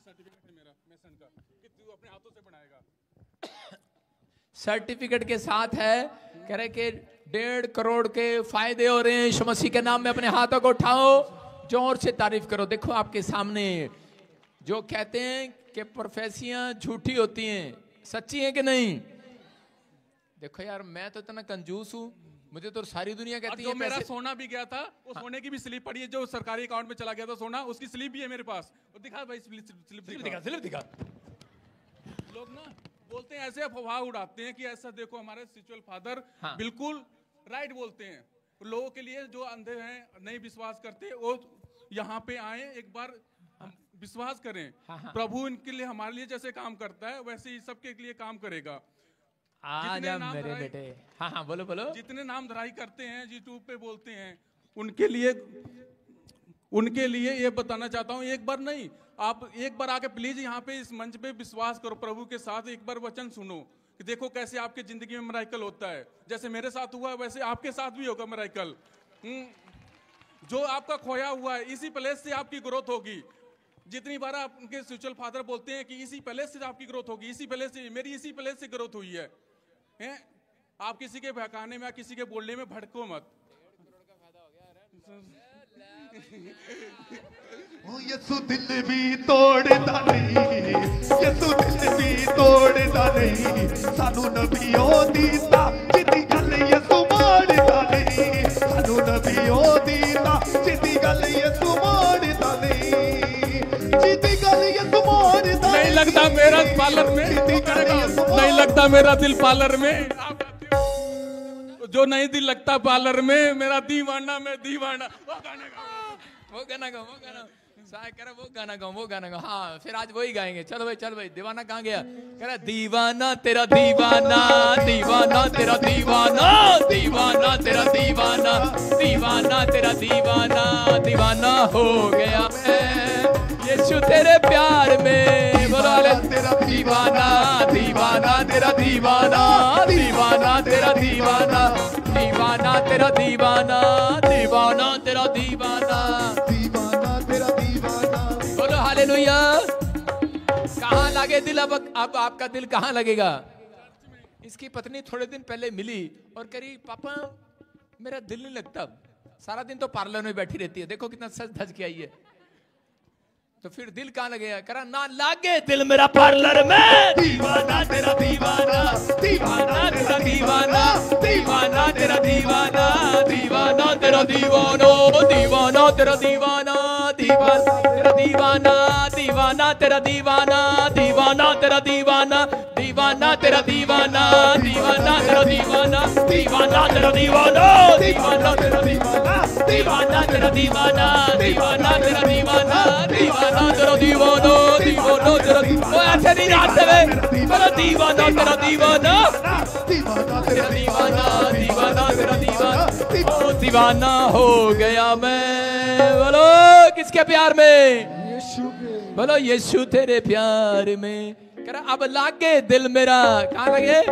सर्टिफिकेट है मेरा मेसन का कि तू अपने हाथों से बनाएगा। सर्टिफिकेट के साथ है, कह रहे कि 1.5 करोड़ के फायदे हो रहे हैं यीशु मसीह के नाम में। अपने हाथों को उठाओ, जोर से तारीफ करो। देखो आपके सामने जो कहते हैं कि प्रोफेसियां झूठी होती हैं, सच्ची हैं कि नहीं? देखो यार मैं तो इतना कंजूस हूँ, मुझे तो सारी दुनिया कहती है। जो मेरा सोना भी गया था, वो सोने की भी स्लिप पड़ी है, जो सरकारी अकाउंट में चला गया था सोना, उसकी स्लिप भी है मेरे पास। दिखा भाई स्लिप दिखा। लोग ना बोलते हैं, ऐसे अफवाह उड़ाते हैं कि ऐसा देखो हमारे स्पिरिचुअल फादर। हाँ। बिल्कुल राइट बोलते हैं। लोगों के लिए जो अंधे हैं, नहीं विश्वास करते, वो यहाँ पे आए, एक बार विश्वास करें। हाँ। प्रभु इनके लिए, हमारे लिए जैसे काम करता है वैसे ही सबके लिए काम करेगा। मेरे बेटे। हाँ बोलो। जितने नाम धराई करते हैं, यूट्यूब पे बोलते हैं, उनके लिए ये बताना चाहता हूँ, एक बार नहीं, आप एक बार आके प्लीज यहाँ पे इस मंच पे विश्वास करो प्रभु के साथ। एक बार वचन सुनो कि देखो कैसे आपके जिंदगी में मिरेकल होता है। जैसे मेरे साथ हुआ वैसे आपके साथ भी होगा मिरेकल। जो आपका खोया हुआ है, इसी प्लेस से आपकी ग्रोथ होगी। जितनी बार आपके स्पिरिचुअल फादर बोलते हैं कि इसी प्लेस से आपकी ग्रोथ होगी, इसी प्लेस से, मेरी इसी प्लेस से ग्रोथ हुई है। आप किसी के बहकाने में, किसी के बोलने में भड़को मत। यसु दिल भी तोड़ता नहीं, यसु दिल भी तोड़ता नहीं, सानू नबियों दी जिदी गल यसु मारता नहीं, सानू नबियों दी जिदी गल यसु मारता नहीं, जिदी गल यसु मारता नहीं। लगता मेरा पार्लर में, नहीं लगता मेरा दिल पार्लर में, जो नहीं दिल लगता पार्लर में, मेरा दीवाना मैं दीवाना। वो गाना गाओ। हाँ फिर आज वही गाएंगे। चल भाई दीवाना कहाँ गया? कह रहा दीवाना तेरा दीवाना, दीवाना तेरा दीवाना, दीवाना तेरा दीवाना, दीवाना तेरा दीवाना, दीवाना हो गया मैं यीशु तेरे प्यार में। बोलो तेरा दीवाना, दीवाना तेरा दीवाना, दीवाना तेरा दीवाना, दीवाना तेरा दीवाना, दीवाना तेरा दीवाना, दीवाना तेरा दीवाना। बोलो हालेलुया। कहाँ लगे दिल? अब आपका दिल कहाँ लगेगा? इसकी पत्नी थोड़े दिन पहले मिली और करी पापा मेरा दिल नहीं लगता, सारा दिन तो पार्लर में बैठी रहती है, देखो कितना सज धज के आई है, तो फिर दिल कहाँ लगेगा? करा ना लागे दिल मेरा पार्लर में, दीवाना तेरा दीवाना, दीवाना तेरा दीवाना, दीवाना तेरा दीवाना, दीवाना तेरा दीवानो, दीवाना तेरा दीवाना, दीवाना तेरा दीवाना, दीवाना तेरा दीवाना, दीवाना तेरा दीवाना, दीवाना तेरा दीवाना, दीवाना तेरा दीवाना, दीवाना तेरा दीवाना, दीवाना तेरा दीवाना, दीवाना तेरा दीवाना, दीवाना तेरा दीवाना, दीवाना तेरा दीवाना, दीवाना तेरा दीवाना। ऐसे नहीं नाचते हुए, बोलो दीवाना तेरा दीवाना, दीवाना तेरा दीवाना, दीवाना तेरा दीवाना, ओ दीवाना हो गया मैं। बोलो किसके प्यार में? यीशु के। बोलो यीशु तेरे प्यार में। करा अब लागे दिल मेरा, कहाँ लगे?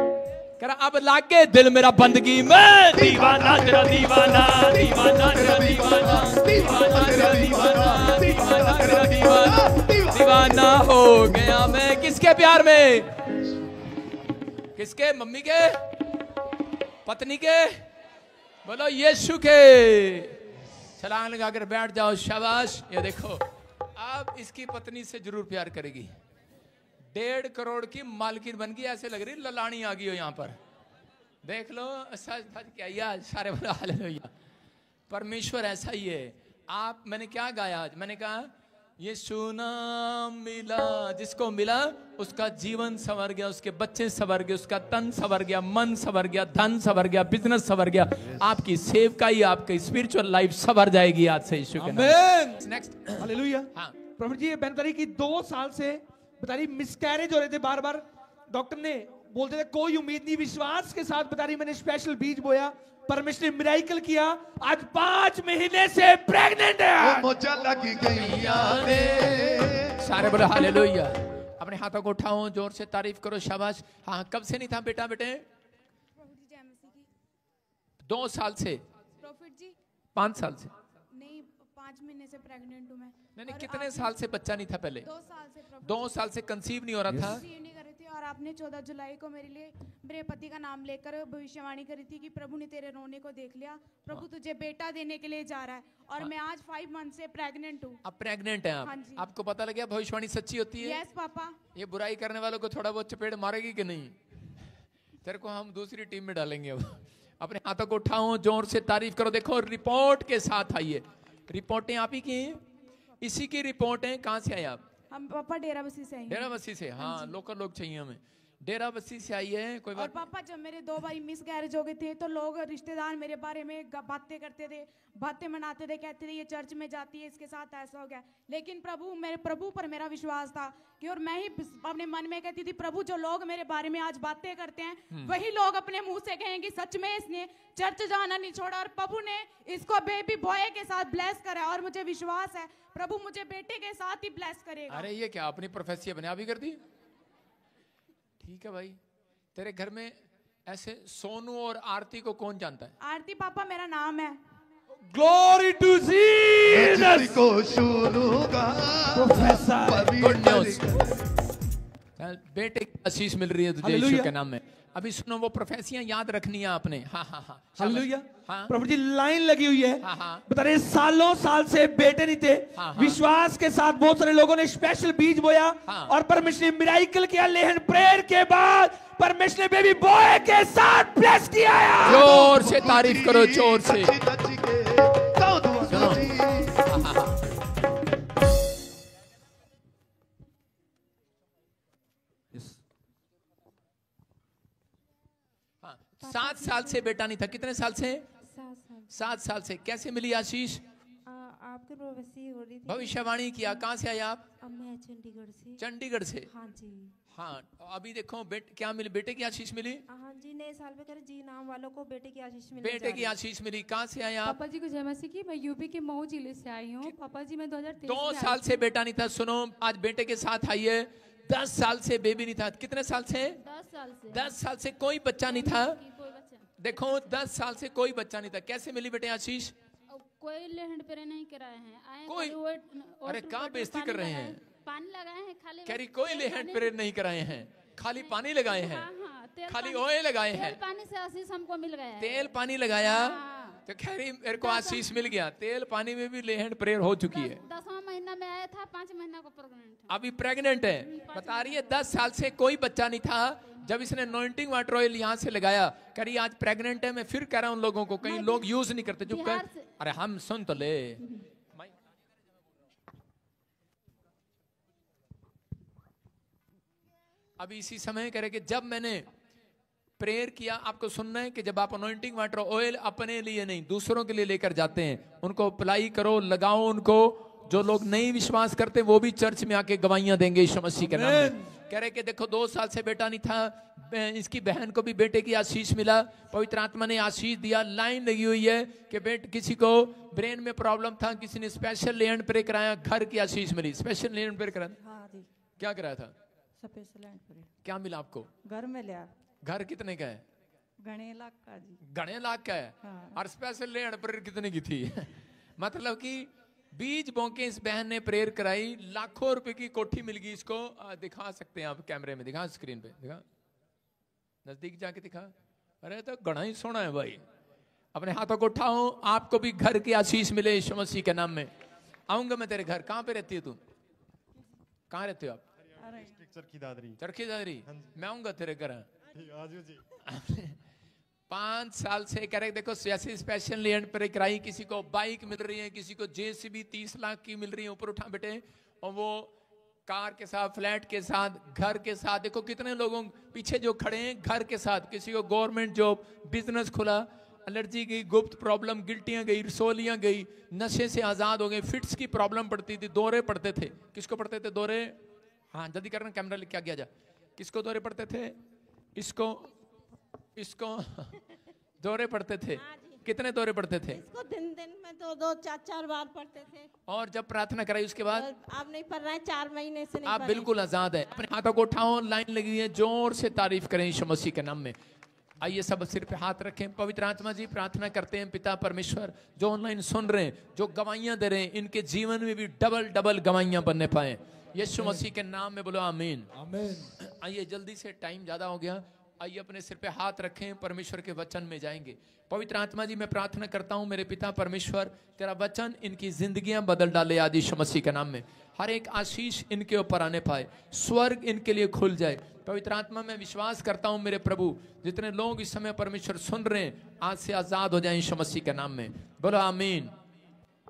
करा अब लागे दिल मेरा बंदगी में, दीवाना तेरा दीवाना, दीवाना तेरा दीवाना, दीवाना तेरा दीवाना, दीवाना तेरा दीवाना, दीवाना हो गया मैं। किसके प्यार में? किसके? मम्मी के? पत्नी के? बोलो यीशु के। छलांग लगाकर बैठ जाओ, शाबाश। ये देखो अब इसकी पत्नी से जरूर प्यार करेगी। 1.5 करोड़ की मालकिन बन गई, ऐसे लग रही ललानी आ गई हो यहाँ पर। देख लो सच सच क्या यार, सारे बोलो हालेलुया। परमेश्वर ऐसा ही है। आप, मैंने क्या गाया आज? मैंने कहा यीशु नाम मिला, जिसको मिला उसका जीवन संवर गया, उसके बच्चे संवर गए, उसका तन संवर गया, मन संवर गया, धन संवर गया, बिजनेस संवर गया। आपकी सेवकाई, आपकी स्पिरिचुअल लाइफ संवर जाएगी आज से यीशु के नाम। Next hallelujah. हाँ प्रभु जी, ये बहन बता रही कि 2 साल से बता रही मिसकैरेज हो रहे थे, बार बार डॉक्टर ने बोलते थे कोई उम्मीद नहीं। विश्वास के साथ बता रही मैंने स्पेशल बीज बोया, परमेश्वर ने मिराइकल किया, आज 5 महीने से प्रेग्नेंट है। मुझे लगी गैया रे। सारे बोलो हालेलुया। अपने हाथों को उठाओ, जोर से तारीफ करो, शाबाश। हाँ, कब से नहीं था बेटा? बेटे 2 साल से? प्रॉफिट जी 5 साल से? नहीं, 5 महीने से प्रेग्नेंट हूँ मैं। नहीं, कितने साल से बच्चा नहीं था पहले? 2 साल से प्रॉफिट 2 साल से कंसीव नहीं हो रहा था? नहीं कर रही थी। और आपने 14 जुलाई को मेरे लिए मेरे पति का नाम लेकर भविष्यवाणी करी थी कि प्रभु ने तेरे रोने को देख लिया, प्रभु तुझे बेटा देने के लिए जा रहा है। और मैं आज 5 मंथ से प्रेग्नेंट हूँ। अब प्रेग्नेंट है आप? हाँ जी। आपको पता लग गया भविष्यवाणी सच्ची होती है? Yes papa. ये बुराई करने वालों को थोड़ा बहुत चपेट मारेगी कि नहीं? तेरे को हम दूसरी टीम में डालेंगे अब। अपने हाथों को उठाओ, जोर से तारीफ करो। देखो रिपोर्ट के साथ आइए। रिपोर्टें आप ही की हैं? इसी की रिपोर्ट है। कहाँ से आए आप? हम पापा डेराबस्सी से आए हैं। डेराबस्सी से? हाँ, लोकल लोग चाहिए हमें। डेराबस्सी से आई है कोई और बात? पापा जब मेरे 2 भाई मिस गैरेज हो गए थे तो लोग रिश्तेदार मेरे बारे में बातें करते थे, बातें मनाते थे, कहते थे ये चर्च में जाती है, इसके साथ ऐसा हो गया। लेकिन मेरे प्रभु पर मेरा विश्वास था कि, और मैं ही अपने मन में कहती थी प्रभु जो लोग मेरे बारे में आज बातें करते हैं वही लोग अपने मुंह से कहेंगे सच में इसने चर्च जाना नहीं छोड़ा। और प्रभु ने इसको बेबी बॉय के साथ ब्लेस करा और मुझे विश्वास है प्रभु मुझे बेटे के साथ ही ब्लेस करेगा। अरे ये क्या अपनी प्रोफेसी बना भी कर दी? ठीक है भाई। तेरे घर में ऐसे सोनू और आरती को कौन जानता है? आरती पापा मेरा नाम है। Glory to Jesus. को सुनूंगा प्रोफेसर। गुड न्यूज, बेटे की आशीष मिल रही है तुझे यीशु के नाम में। अभी सुनो, वो प्रोफेसियां याद रखनी है आपने। हाँ हाँ हाँ, हालेलुया। हाँ। प्रभु जी लाइन लगी हुई है। हाँ, हाँ। बता रहे सालों साल से बेटे नहीं थे। हाँ, हाँ। विश्वास के साथ बहुत सारे लोगों ने स्पेशल बीज बोया। हाँ। और परमेश्वर ने मिराइकल किया। लेकिन प्रेयर के बाद परमेश्वर ने बेबी बॉय के साथ ब्लेस किया। जोर से तारीफ करो, जोर से। सुनो। हाँ, 7 साल से बेटा नहीं था। कितने साल से? 7 साल। 7 साल से। कैसे मिली आशीष? आपकी प्रोफेसी हो रही थी। भविष्यवाणी किया। कहाँ से आए आप? मैं चंडीगढ़ से। चंडीगढ़ से? हाँ जी। हाँ, अभी देखो क्या मिली? बेटे की आशीष मिली? हाँ जी, नए साल पे करे जी नाम वालों को बेटे की आशीष मिली। बेटे की आशीष मिली। कहाँ से आए आप? पापा जी को जय मसीह की। मैं यूपी के मऊ जिले से आई हूँ। पापा जी मैं 2023 2 साल से बेटा नहीं था। सुनो, आज बेटे के साथ आई है। 10 साल से बेबी नहीं था। कितने साल से? 10 साल से। 10 साल से कोई बच्चा नहीं था। कोई बच्चा देखो 10 साल से कोई बच्चा नहीं था। कैसे मिली बेटे आशीष? कोई लेहन पे नहीं कराए हैं, आए कोई? खाली अरे कहाँ बेइज्जती कर रहे हैं? पानी लगाए हैं खाली। कह रही कोई लेहन प्रेयर नहीं कराए हैं, खाली पानी लगाए हैं, हाँ, हाँ, तेल खाली पानी- ऑयल लगाए हैं। तेल पानी से आशीष हमको मिल गया है। तेल पानी लगाया। हाँ। तो कह रही मेरे को आशीष मिल गया, तेल पानी में भी ले हैंड प्रेयर हो चुकी है। 10वां महीना में आया था, 5 महीना को प्रेग्नेंट है। अभी प्रेग्नेंट है, बता रही है 10 साल से कोई बच्चा नहीं था। जब इसने अनॉइंटिंग वाटर ऑयल यहाँ से लगाया, कह रही आज प्रेग्नेंट है। मैं फिर कह रहा हूँ लोगों को, कई लोग यूज नहीं करते, जो कर अरे हम सुन तो ले। अभी इसी समय कह रहे कि जब मैंने प्रेयर किया, आपको सुनना है कि जब आप अनॉइंटिंग वाटर ऑयल अपने लिए नहीं दूसरों के लिए लेकर जाते हैं, उनको अप्लाई करो, लगाओ उनको। जो लोग नहीं विश्वास करते वो भी चर्च में आके गवाहियां देंगे यीशु मसीह के नाम में। कह रहे कि देखो 2 साल से बेटा नहीं था, इसकी बहन को भी बेटे की आशीष मिला, पवित्र आत्मा ने आशीष दिया। लाइन लगी हुई है कि बेट किसी को ब्रेन में प्रॉब्लम था, किसी ने स्पेशल लैंड प्रे कराया, घर की आशीष मिली। स्पेशल लैंड प्रे कराया, क्या कराया था? क्या मिला आपको? घर में लिया। घर कितने का है? घने लाख का जी। घने लाख का है। हाँ। और स्पेशल लैंड प्रेयर कितने की थी? मतलब कि बीज बोके इस बहन ने प्रेयर कराई, लाखों रुपए की कोठी मिल गई इसको। दिखा सकते हैं आप कैमरे में, दिखा स्क्रीन पे, दिखा नजदीक जाके दिखा। अरे तो घना ही सोना है भाई। अपने हाथों को उठाओ, आपको भी घर की आशीष मिले यीशु मसीह के नाम में। आऊंगा मैं तेरे घर। कहाँ पे रहती है तू? कहाँ रहते हो आप? चरखी दादरी। चरखी दादरी। मैं आऊंगा तेरे घर। 5 साल से कह रहे देखो ऐसी स्पेशल लैंड पर कराई, किसी को बाइक मिल रही है, किसी को जेसीबी 30 लाख की मिल रही है, ऊपर उठा बेटे। और वो कार के साथ, फ्लैट के साथ, घर के साथ। देखो कितने लोगों पीछे जो खड़े हैं घर के साथ। किसी को गवर्नमेंट जॉब, बिजनेस खुला, एलर्जी गई, गुप्त प्रॉब्लम, गिल्टियां गई, रसोलियां गई, नशे से आजाद हो गए, फिट्स की प्रॉब्लम पड़ती थी, दौरे पड़ते थे। किसको पड़ते थे दौरे? हाँ जल्दी करना, कैमरा लेके आ गया जा। किसको दौरे पड़ते थे? इसको दौरे पड़ते थे। कितने दौरे पड़ते थे? इसको दिन में 2-2, 4-4 बार पढ़ते थे। और जब प्रार्थना कराई उसके बाद? आप नहीं पढ़ रहे हैं, 4 महीने से नहीं आप बिल्कुल आजाद है। अपने हाथों को उठाओ, लाइन लगी है, जोर से तारीफ करें यीशु मसीह के नाम में। आइए सब सिर पे हाथ रखें। पवित्र आत्मा जी प्रार्थना करते हैं, पिता परमेश्वर जो ऑनलाइन सुन रहे हैं, जो गवाहियां दे रहे हैं, इनके जीवन में भी डबल गवाहियां बनने पाए यीशु मसीह के नाम में। बोलो आमीन। आमीन। आइए जल्दी से, टाइम ज्यादा हो गया। आइए अपने सिर पे हाथ रखें, परमेश्वर के वचन में जाएंगे। पवित्र आत्मा जी मैं प्रार्थना करता हूं मेरे पिता परमेश्वर, तेरा वचन इनकी जिंदगियां बदल डाले आज यीशु मसीह के नाम में। हर एक आशीष इनके ऊपर आने पाए, स्वर्ग इनके लिए खुल जाए। पवित्र आत्मा मैं विश्वास करता हूं मेरे प्रभु, जितने लोग इस समय परमेश्वर सुन रहे हैं आज से आजाद हो जाए यीशु मसीह के नाम में। बोलो आमीन।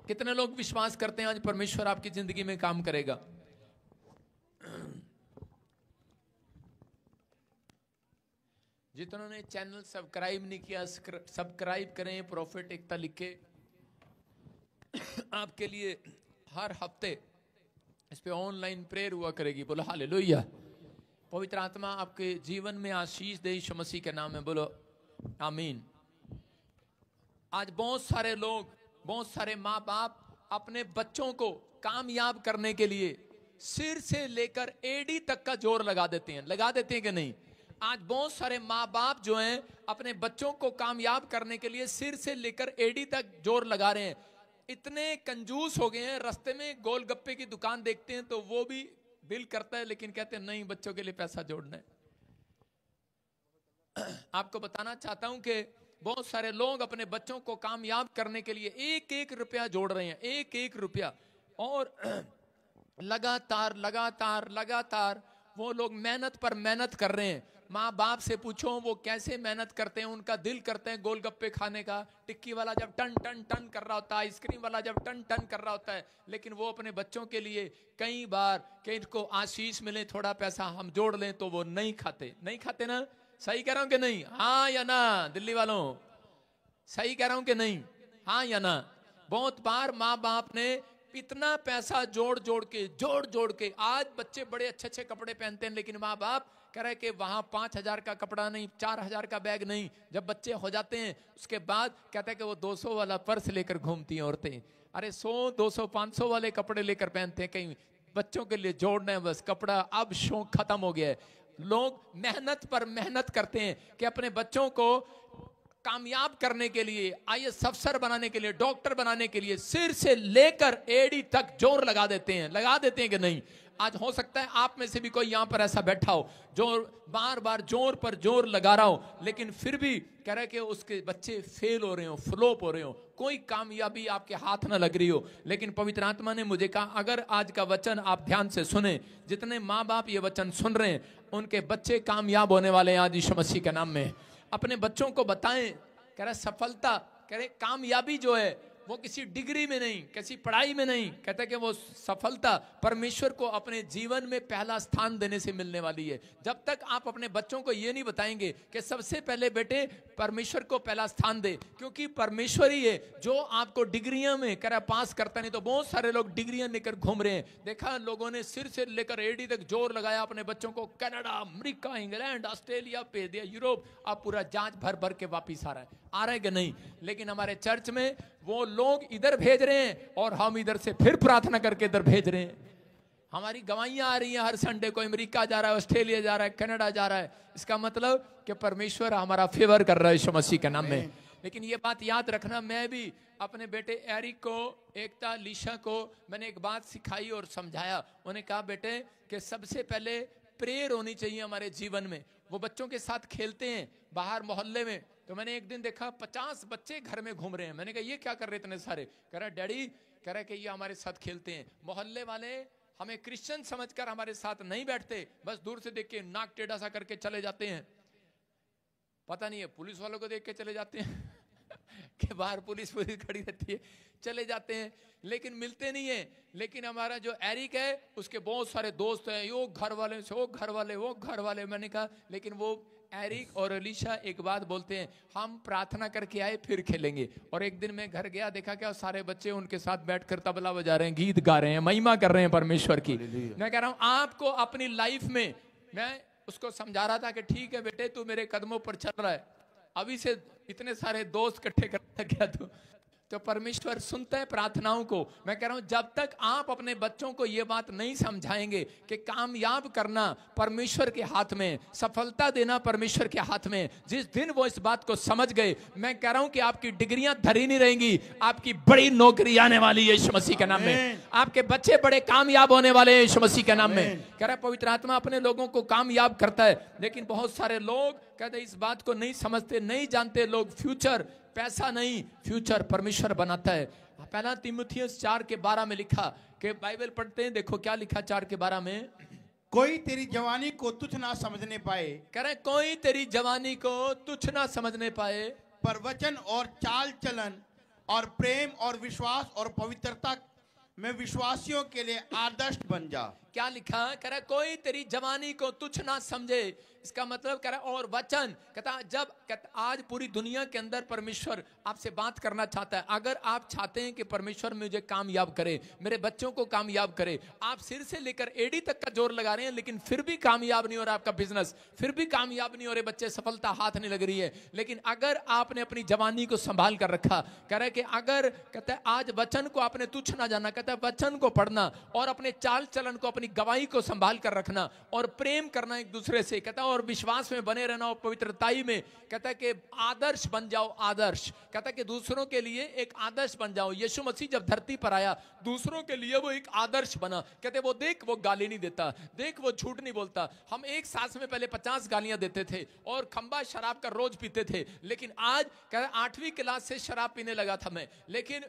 कितने लोग विश्वास करते हैं आज परमेश्वर आपकी जिंदगी में काम करेगा? जितनों ने चैनल सब्सक्राइब नहीं किया, सब्सक्राइब करें, प्रॉफिट एकता लिख के। आपके लिए हर हफ्ते इस पे ऑनलाइन प्रेयर हुआ करेगी। बोलो हालेलुया। पवित्र आत्मा आपके जीवन में आशीष दे यीशु मसीह के नाम में। बोलो आमीन। आज बहुत सारे लोग, बहुत सारे माँ बाप अपने बच्चों को कामयाब करने के लिए सिर से लेकर एड़ी तक का जोर लगा देते हैं। लगा देते हैं कि नहीं? आज बहुत सारे माँ बाप जो हैं अपने बच्चों को कामयाब करने के लिए सिर से लेकर एड़ी तक जोर लगा रहे हैं। इतने कंजूस हो गए हैं, रास्ते में गोलगप्पे की दुकान देखते हैं तो वो भी बिल करता है, लेकिन कहते हैं नहीं बच्चों के लिए पैसा जोड़ना है। आपको बताना चाहता हूं कि बहुत सारे लोग अपने बच्चों को कामयाब करने के लिए 1-1 रुपया जोड़ रहे हैं, 1-1 रुपया। और लगातार वो लोग मेहनत पर मेहनत कर रहे हैं। माँ बाप से पूछो वो कैसे मेहनत करते हैं। उनका दिल करते हैं गोलगप्पे खाने का। टिक्की वाला जब टन टन टन कर रहा होता है, आइसक्रीम वाला जब टन टन कर रहा होता है, लेकिन वो अपने बच्चों के लिए कई बार कि इनको आशीष मिले, थोड़ा पैसा हम जोड़ लें, तो वो नहीं खाते। नहीं खाते ना? सही कह रहा हूं कि नहीं? हाँ या ना? दिल्ली वालों सही कह रहा हूं कि नहीं? हाँ या ना? बहुत बार माँ बाप ने इतना पैसा जोड़ जोड़ के आज बच्चे बड़े अच्छे कपड़े पहनते हैं, लेकिन माँ बाप कह रहे कि वहां 5,000 का कपड़ा नहीं, 4,000 का बैग नहीं। जब बच्चे हो जाते हैं उसके बाद कहते हैं कि वो 200 वाला पर्स लेकर घूमती हैं औरतें। अरे 100, 200, 500 वाले कपड़े लेकर पहनते हैं। कहीं बच्चों के लिए जोड़ना है बस कपड़ा। अब शौक खत्म हो गया है। लोग मेहनत पर मेहनत करते हैं कि अपने बच्चों को कामयाब करने के लिए, IAS अफसर बनाने के लिए, डॉक्टर बनाने के लिए सिर से लेकर एड़ी तक जोर लगा देते हैं। लगा देते हैं कि नहीं? आज हो सकता है आप में से भी कोई यहाँ पर ऐसा बैठा हो जो बार बार जोर पर जोर लगा रहा हो, लेकिन फिर भी कह रहा है कि उसके बच्चे फेल हो रहे हो, फ्लॉप हो रहे हो, कोई कामयाबी आपके हाथ ना लग रही हो। लेकिन पवित्र आत्मा ने मुझे कहा अगर आज का वचन आप ध्यान से सुने, जितने माँ बाप ये वचन सुन रहे हैं उनके बच्चे कामयाब होने वाले हैं आज यीशु मसीह के नाम में। अपने बच्चों को बताएं, कह रहा सफलता, कह रहे कामयाबी जो है वो किसी डिग्री में नहीं, किसी पढ़ाई में नहीं, कहता है कि वो सफलता परमेश्वर को अपने जीवन में पहला स्थान देने से मिलने वाली है। जब तक आप अपने बच्चों को ये नहीं बताएंगे कि सबसे पहले बेटे परमेश्वर को पहला स्थान दे, क्योंकि परमेश्वर ही है जो आपको डिग्रियां में कह रहा पास करता। नहीं तो बहुत सारे लोग डिग्रियां लेकर घूम रहे हैं। देखा लोगों ने सिर से लेकर एडी तक जोर लगाया अपने बच्चों को, कनाडा, अमेरिका, इंग्लैंड, ऑस्ट्रेलिया पे दिया, यूरोप, अब पूरा जांच भर भर के वापिस आ रहा है कि नहीं। लेकिन हमारे चर्च में वो लोग इधर भेज रहे हैं और हम इधर से फिर प्रार्थना करके इधर भेज रहे हैं। हमारी गवाहियां आ रही हैं हर संडे को, अमेरिका जा रहा है, ऑस्ट्रेलिया जा रहा है, कनाडा जा रहा है। इसका मतलब कि परमेश्वर हमारा फेवर कर रहा है यीशु मसीह के नाम में। लेकिन ये बात याद रखना, मैं भी अपने बेटे एरिक को, एकता, लीशा को मैंने एक बात सिखाई और समझाया। उन्हें कहा बेटे कि सबसे पहले प्रेयर होनी चाहिए हमारे जीवन में। वो बच्चों के साथ खेलते हैं बाहर मोहल्ले में, तो मैंने एक दिन देखा 50 बच्चे घर में घूम रहे हैं। मैंने कहा ये क्या कर रहे इतने सारे? कह रहा डैडी, कह रहा कि ये हमारे साथ खेलते हैं। मोहल्ले वाले हमें क्रिश्चियन समझकर हमारे साथ नहीं बैठते, बस दूर से देख के नाक टेढ़ा सा करके चले जाते हैं। पता नहीं है पुलिस वालों को देख के चले जाते हैं कि बाहर पुलिस खड़ी रहती है, चले जाते हैं, लेकिन मिलते नहीं है। लेकिन हमारा जो एरिक है उसके बहुत सारे दोस्त हैं, यो घर वाले से वो घर वाले, वो घर वाले। मैंने कहा लेकिन वो एरिक और अलीशा एक बात बोलते हैं, हम प्रार्थना करके आए फिर खेलेंगे। और एक दिन मैं घर गया, देखा क्या सारे बच्चे उनके साथ बैठकर तबला बजा रहे हैं, गीत गा रहे हैं, महिमा कर रहे हैं परमेश्वर की। मैं कह रहा हूं आपको अपनी लाइफ में, मैं उसको समझा रहा था कि ठीक है बेटे तू मेरे कदमों पर चल रहा है, अभी से इतने सारे दोस्त इकट्ठे करता क्या तू? तो परमेश्वर सुनता है प्रार्थनाओं को। मैं कह रहा हूं जब तक आप अपने बच्चों को यह बात नहीं समझाएंगे कि कामयाब करना परमेश्वर के हाथ में, सफलता देना परमेश्वर के हाथ में, जिस दिन वो इस बात को समझ गए, मैं कह रहा हूं कि आपकी डिग्रियां धरी नहीं रहेंगी, आपकी बड़ी नौकरी आने वाली है यीशु मसीह के नाम में। आपके बच्चे बड़े कामयाब होने वाले हैं यीशु मसीह के नाम में। कह रहा है पवित्र आत्मा अपने लोगों को कामयाब करता है, लेकिन बहुत सारे लोग कहते इस बात को नहीं समझते, नहीं जानते लोग। फ्यूचर पैसा नहीं, फ्यूचर परमेश्वर बनाता है। पहला तीमुथियुस 4:12 में लिखा कि बाइबल पढ़ते हैं, देखो क्या लिखा 4:12 में, कोई तेरी जवानी को तुच्छ ना समझने पाए, कह रहे कोई तेरी जवानी को तुच्छ ना समझने पाए, पर वचन और चाल चलन और प्रेम और विश्वास और पवित्रता में विश्वासियों के लिए आदर्श बन जा। क्या लिखा? कह रहा कोई तेरी जवानी को तुच्छ ना समझे। इसका मतलब कह रहा और वचन, कहता आज पूरी दुनिया के अंदर परमेश्वर आपसे बात करना चाहता है। अगर आप चाहते हैं कि परमेश्वर मुझे कामयाब करे, मेरे बच्चों को कामयाब करे, आप सिर से लेकर एड़ी तक का जोर लगा रहे हैं लेकिन फिर भी कामयाब नहीं हो रहा आपका बिजनेस, फिर भी कामयाब नहीं हो रहे बच्चे, सफलता हाथ नहीं लग रही है। लेकिन अगर आपने अपनी जवानी को संभाल कर रखा, कह रहा है कि अगर कहता है आज वचन को आपने तुच्छ ना जाना, कहता है वचन को पढ़ना और अपने चाल चलन को, अपनी गवाही को संभाल कर रखना और प्रेम करना एक दूसरे से, कहता है और विश्वास में बने रहना और पवित्रताई में, कहता है कि आदर्श बन जाओ। आदर्श कहता है कि दूसरों के लिए एक आदर्श बन जाओ। यीशु मसीह जब धरती पर आया दूसरों के लिए वो एक आदर्श बना। कहते वो देख वो गाली नहीं देता, देख वो झूठ नहीं बोलता। हम एक सांस में पहले 50 गालियां देते थे और खंबा शराब का रोज पीते थे, लेकिन आज कहता 8वीं क्लास से शराब पीने लगा था मैं, लेकिन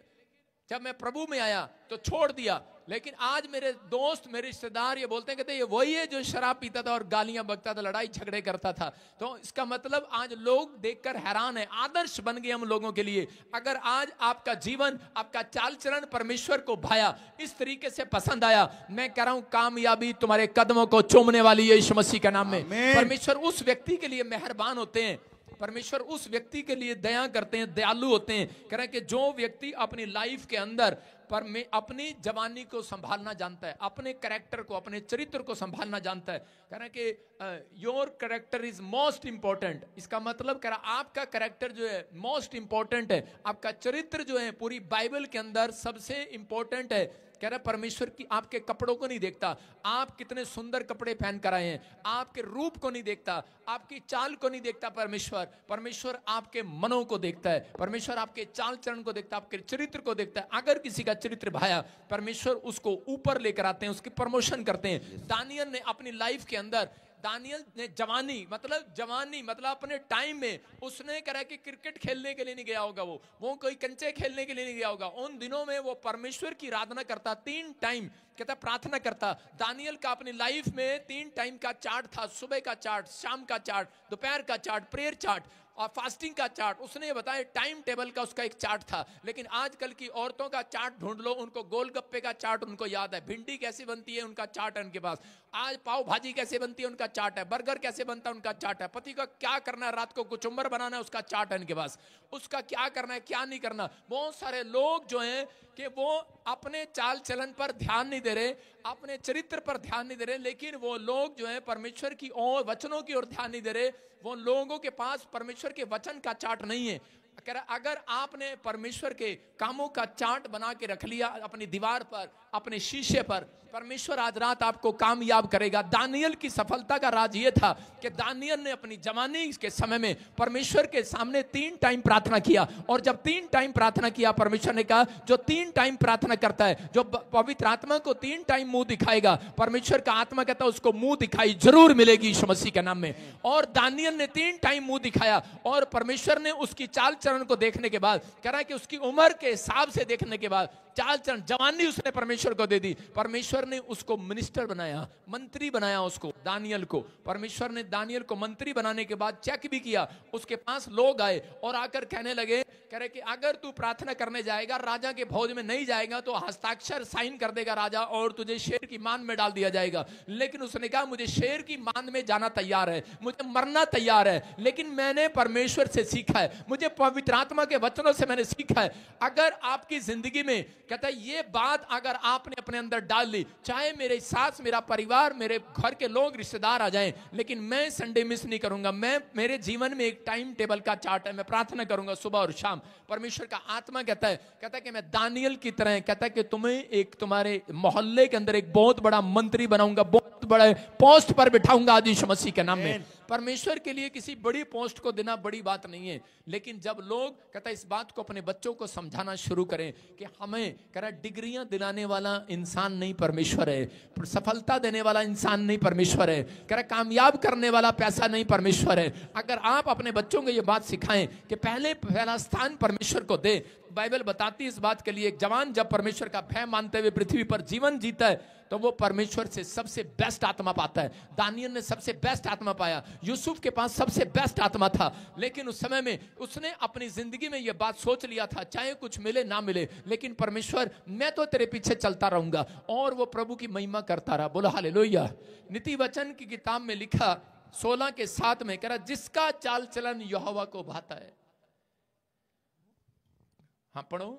जब मैं प्रभु में आया तो छोड़ दिया। लेकिन आज मेरे दोस्त, मेरे रिश्तेदार ये बोलते हैं, कहते ये वही है जो शराब पीता था और गालियां बकता था, लड़ाई झगड़े करता था। तो इसका मतलब आज लोग देखकर हैरान है, आदर्श बन गए हम लोगों के लिए। अगर आज आपका जीवन, आपका चाल चलन परमेश्वर को भाया, इस तरीके से पसंद आया, मैं कह रहा हूं कामयाबी तुम्हारे कदमों को चूमने वाली है यीशु मसीह के नाम में। परमेश्वर उस व्यक्ति के लिए मेहरबान होते हैं, परमेश्वर उस व्यक्ति के लिए दया करते हैं, दयालु होते हैं। कह रहे हैं कि जो व्यक्ति अपनी लाइफ के अंदर अपनी जवानी को संभालना जानता है, अपने कैरेक्टर को, अपने चरित्र को संभालना जानता है। कह रहे हैं कि your character is most important. इसका मतलब कह रहा आपका कैरेक्टर जो है मोस्ट इंपॉर्टेंट है, आपका चरित्र जो है पूरी बाइबल के अंदर सबसे इंपॉर्टेंट है। कह रहा परमेश्वर की आपके कपड़ों को नहीं देखता, आप कितने सुंदर कपड़े पहन कर आए हैं, आपके रूप को नहीं देखता, आपकी चाल को नहीं देखता परमेश्वर। परमेश्वर आपके मनों को देखता है, परमेश्वर आपके चाल चलन को देखता है, आपके चरित्र को देखता है। अगर किसी का चरित्र भाया, परमेश्वर उसको ऊपर लेकर आते हैं, उसकी प्रमोशन करते हैं। दानियल ने अपनी लाइफ के अंदर, दानियल ने जवानी मतलब अपने टाइम में उसने कहा कि क्रिकेट खेलने के लिए नहीं गया होगा, वो कोई कंचे खेलने के लिए नहीं गया होगा। उन दिनों में वो परमेश्वर की आराधना करता, 3 टाइम कहता प्रार्थना करता। दानियल का अपनी लाइफ में 3 टाइम का चार्ट था, सुबह का चार्ट, शाम का चार्ट, दोपहर का चार्ट, प्रेयर चार्ट और फास्टिंग का चार्ट। उसने बताया टाइम टेबल का उसका एक चार्ट था। लेकिन आजकल की औरतों का चार्ट ढूंढ लो, उनको गोलगप्पे का चार्ट उनको याद है, भिंडी कैसे बनती है उनका चार्ट है उनके पास, आज पाव भाजी कैसे बनती है उनका चार्ट है, बर्गर कैसे बनता है उनका चार्ट है, पति का क्या करना है, रात को कुचुम्बर बनाना है उसका चार्ट है उनके पास, उसका क्या करना है क्या नहीं करना। बहुत सारे लोग जो हैं कि वो अपने चाल चलन पर ध्यान नहीं दे रहे, अपने चरित्र पर ध्यान नहीं दे रहे, लेकिन वो लोग जो है परमेश्वर की ओर, वचनों की ओर ध्यान नहीं दे रहे। वो लोगों के पास परमेश्वर के वचन का चार्ट नहीं है। अगर आपने परमेश्वर के कामों का चार्ट बना के रख लिया अपनी दीवार पर, अपने शीशे पर, परमेश्वर आज रात आपको कामयाब करेगा। दानियल की सफलता का राज ये था कि दानियल ने अपनी जवानी के समय में परमेश्वर के सामने 3 टाइम प्रार्थना किया। और जब 3 टाइम प्रार्थना किया, परमेश्वर ने कहा जो 3 टाइम प्रार्थना करता है, जो पवित्र आत्मा को 3 टाइम मुंह दिखाएगा, परमेश्वर का आत्मा कहता है उसको मुंह दिखाई जरूर मिलेगी यीशु मसीह के नाम में। और दानियल ने 3 टाइम मुंह दिखाया और परमेश्वर ने उसकी चाल चरण को देखने के बाद, कह रहा है कि उसकी उम्र के हिसाब से देखने के बाद चाल चरण, जवानी उसने परमेश्वर को दे दी। परमेश्वर ने उसको मिनिस्टर बनाया, मंत्री बनाया उसको, दानियल को। परमेश्वर ने दानियल को मंत्री बनाने के बाद चेक भी किया। उसके पास लोग आए और आकर कहने लगे, कह रहे कि अगर तू प्रार्थना करने जाएगा, राजा के भोज में नहीं जाएगा तो हस्ताक्षर साइन कर देगा राजा और तुझे शेर की मान में डाल दिया जाएगा। लेकिन उसने कहा मुझे शेर की मान में जाना तैयार है, मुझे मरना तैयार है, लेकिन मैंने परमेश्वर से सीखा है, मुझे पवित्र आत्मा के वचनों से मैंने सीखा है। अगर आपकी जिंदगी में, कहता है ये बात अगर आपने अपने अंदर डाल ली, चाहे मेरे सास, मेरा परिवार, मेरे घर के लोग, रिश्तेदार आ जाएं, लेकिन मैं संडे मिस नहीं करूंगा। मेरे जीवन में एक टाइम टेबल का चार्ट है, मैं प्रार्थना करूंगा सुबह और शाम। परमेश्वर का आत्मा कहता है कि मैं दानियल की तरह, कहता है कि तुम्हें एक, तुम्हारे मोहल्ले के अंदर एक बहुत बड़ा मंत्री बनाऊंगा, बहुत बड़े पोस्ट पर बिठाऊंगा आज यीशु मसीह के नाम में। परमेश्वर के लिए किसी बड़ी पोस्ट को देना बड़ी बात नहीं है, लेकिन जब लोग, कहता है इस बात को अपने बच्चों को समझाना शुरू करें कि हमें, कह रहा डिग्रियां दिलाने वाला इंसान नहीं परमेश्वर है, सफलता देने वाला इंसान नहीं परमेश्वर है, कह रहा कामयाब करने वाला पैसा नहीं परमेश्वर है। अगर आप अपने बच्चों को ये बात सिखाएं कि पहला स्थान परमेश्वर को दे, बाइबल बताती है इस बात के लिए, एक जवान जब परमेश्वर का भय मानते हुए पृथ्वी पर जीवन जीता है तो वो परमेश्वर से सबसे बेस्ट आत्मा पाता है। दानियल ने सबसे बेस्ट आत्मा पाया, यूसुफ के पास सबसे बेस्ट आत्मा था, लेकिन उस समय में उसने अपनी जिंदगी में ये बात सोच लिया था, चाहे कुछ मिले ना मिले, लेकिन परमेश्वर मैं तो तेरे पीछे चलता रहूंगा, और वो प्रभु की महिमा करता रहा। बोलो हालेलुया। नीति वचन की किताब में लिखा 16:7 में, कह रहा जिसका चाल चलन यहोवा को भाता है। हाँ पढ़ो।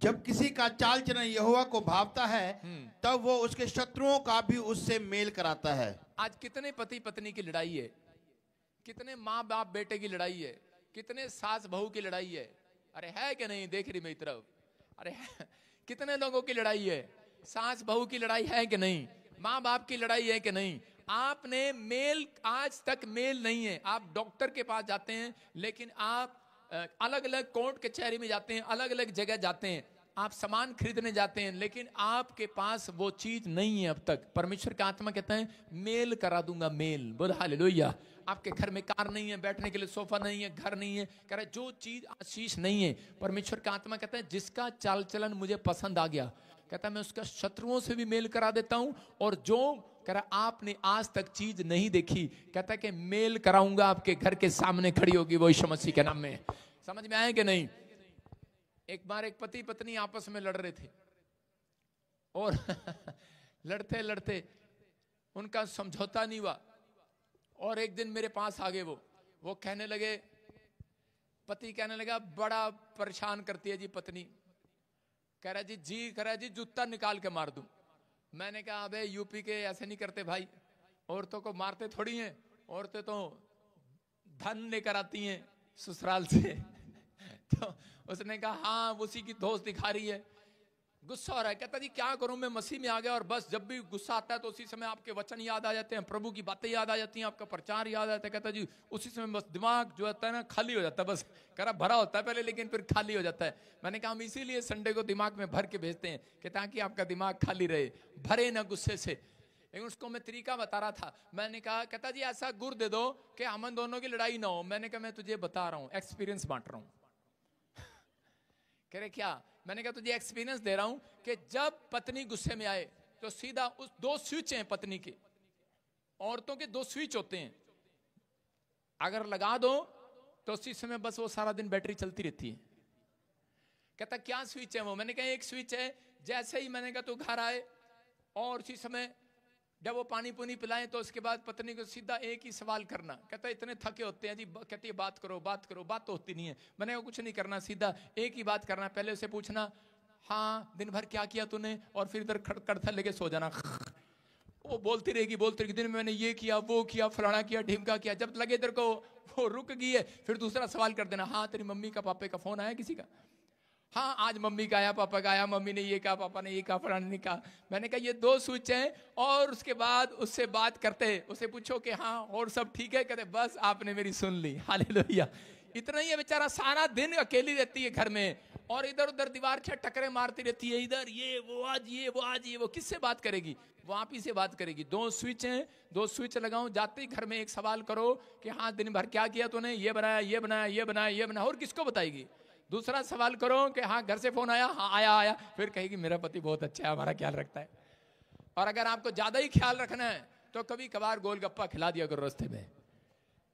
जब किसी का चाल चलन यहोवा को भावता है, तब वो उसके शत्रुओं का भी उससे मेल कराता है। आज कितने पति पत्नी की लड़ाई है, कितने माँ बाप बेटे की लड़ाई है, कितने सास बहू की लड़ाई है। अरे है कि नहीं, देख रही मेरी तरफ, अरे कितने लोगों की लड़ाई है, सास बहू की लड़ाई है कि नहीं, माँ बाप की लड़ाई है कि नहीं। आपने मेल, आज तक मेल नहीं है। आप डॉक्टर के पास जाते हैं, लेकिन आप अलग अलग कोर्ट कचहरी में जाते हैं, अलग अलग जगह जाते हैं, आप सामान खरीदने जाते हैं, लेकिन आपके पास वो चीज नहीं है अब तक। परमेश्वर का आत्मा कहता है मेल करा दूंगा, मेल। बोल हालेलुया। आपके घर में कार नहीं है, बैठने के लिए सोफा नहीं है, घर नहीं है, कह रहा जो चीज आशीष नहीं है, परमेश्वर का आत्मा कहता है जिसका चाल चलन मुझे पसंद आ गया, कहता है मैं उसका शत्रुओं से भी मेल करा देता हूं, और जो कह रहा आपने आज तक चीज नहीं देखी, कहता है कि मेल कराऊंगा, आपके घर के सामने खड़ी होगी वो यीशु मसीह के नाम में। समझ में आए कि नहीं। एक बार एक पति पत्नी आपस में लड़ रहे थे, और लड़ते लड़ते उनका समझौता नहीं हुआ, और एक दिन मेरे पास आ गए वो कहने लगे, पति कहने लगा बड़ा परेशान करती है जी पत्नी, कह रहा जी जूता निकाल के मार दूं। मैंने कहा अबे यूपी के ऐसे नहीं करते भाई, औरतों को मारते थोड़ी हैं, औरतें तो धन लेकर आती हैं ससुराल से। तो उसने कहा हाँ उसी की दोस्त दिखा रही है, गुस्सा हो रहा है, कहता जी क्या करूं, मैं मसीह में आ गया और बस जब भी गुस्सा आता है तो उसी समय आपके वचन याद आ जाते हैं, प्रभु की बातें याद आ जाती हैं, आपका प्रचार याद आता है। कहता जी उसी समय बस दिमाग जो होता है ना खाली हो जाता है, बस करा भरा होता है पहले लेकिन फिर खाली हो जाता है। मैंने कहा हम इसीलिए संडे को दिमाग में भर के भेजते हैं कि ताकि आपका दिमाग खाली रहे, भरे ना गुस्से से। लेकिन उसको मैं तरीका बता रहा था, मैंने कहा कहता जी ऐसा गुर दे दो कि हम दोनों की लड़ाई ना हो। मैंने कहा मैं तुझे बता रहा हूँ, एक्सपीरियंस बांट रहा हूँ। कह रहे क्या? मैंने कहा तुझे एक्सपीरियंस दे रहा हूं कि जब पत्नी गुस्से में आए तो सीधा उस 2 स्विच हैं पत्नी के, औरतों के 2 स्विच होते हैं, अगर लगा दो तो उसी समय बस वो सारा दिन बैटरी चलती रहती है। कहता क्या स्विच है वो? मैंने कहा एक स्विच है जैसे ही मैंने कहा तू घर आए और उसी समय जब वो पानी पुनी पिलाएं तो उसके बाद पत्नी को सीधा एक ही सवाल करना। कहता इतने थके होते हैं जी, कहती है बात करो बात करो, बात तो होती नहीं है। मैंने कहा कुछ नहीं करना, सीधा एक ही बात करना, पहले उसे पूछना हाँ दिन भर क्या किया तूने, और फिर इधर खड़खड़ लेके सो जाना। वो बोलती रहेगी दिन में मैंने ये किया वो किया फलाना किया ढिमका किया। जब लगे इधर को वो रुक गई है फिर दूसरा सवाल कर देना, हाँ तेरी मम्मी का पापा का फोन आया किसी का? हाँ आज मम्मी का आया, पापा का आया, मम्मी ने ये कहा, पापा ने ये कहा, फलाने ने कहा। मैंने कहा ये 2 स्विच हैं। और उसके बाद उससे बात करते उसे पूछो कि हाँ और सब ठीक है, कहते बस आपने मेरी सुन ली, हालेलुया। इतना ही है, बेचारा सारा दिन अकेली रहती है घर में और इधर उधर दीवार के टकरे मारती रहती है, इधर ये वो आज ये वो आज ये वो। किससे बात करेगी? वो आप ही से बात करेगी। 2 स्विच हैं, 2 स्विच लगाओ, जाते ही घर में एक सवाल करो कि हाँ दिन भर क्या किया तूने, ये बनाया ये बनाया ये बनाया ये बनाया, और किसको बताएगी? दूसरा सवाल करो कि हाँ घर से फोन आया, हाँ आया, फिर कहेगी मेरा पति बहुत अच्छा है, हमारा ख्याल रखता है। और अगर आपको ज्यादा ही ख्याल रखना है तो कभी कभार गोलगप्पा खिला दिया करो रास्ते में।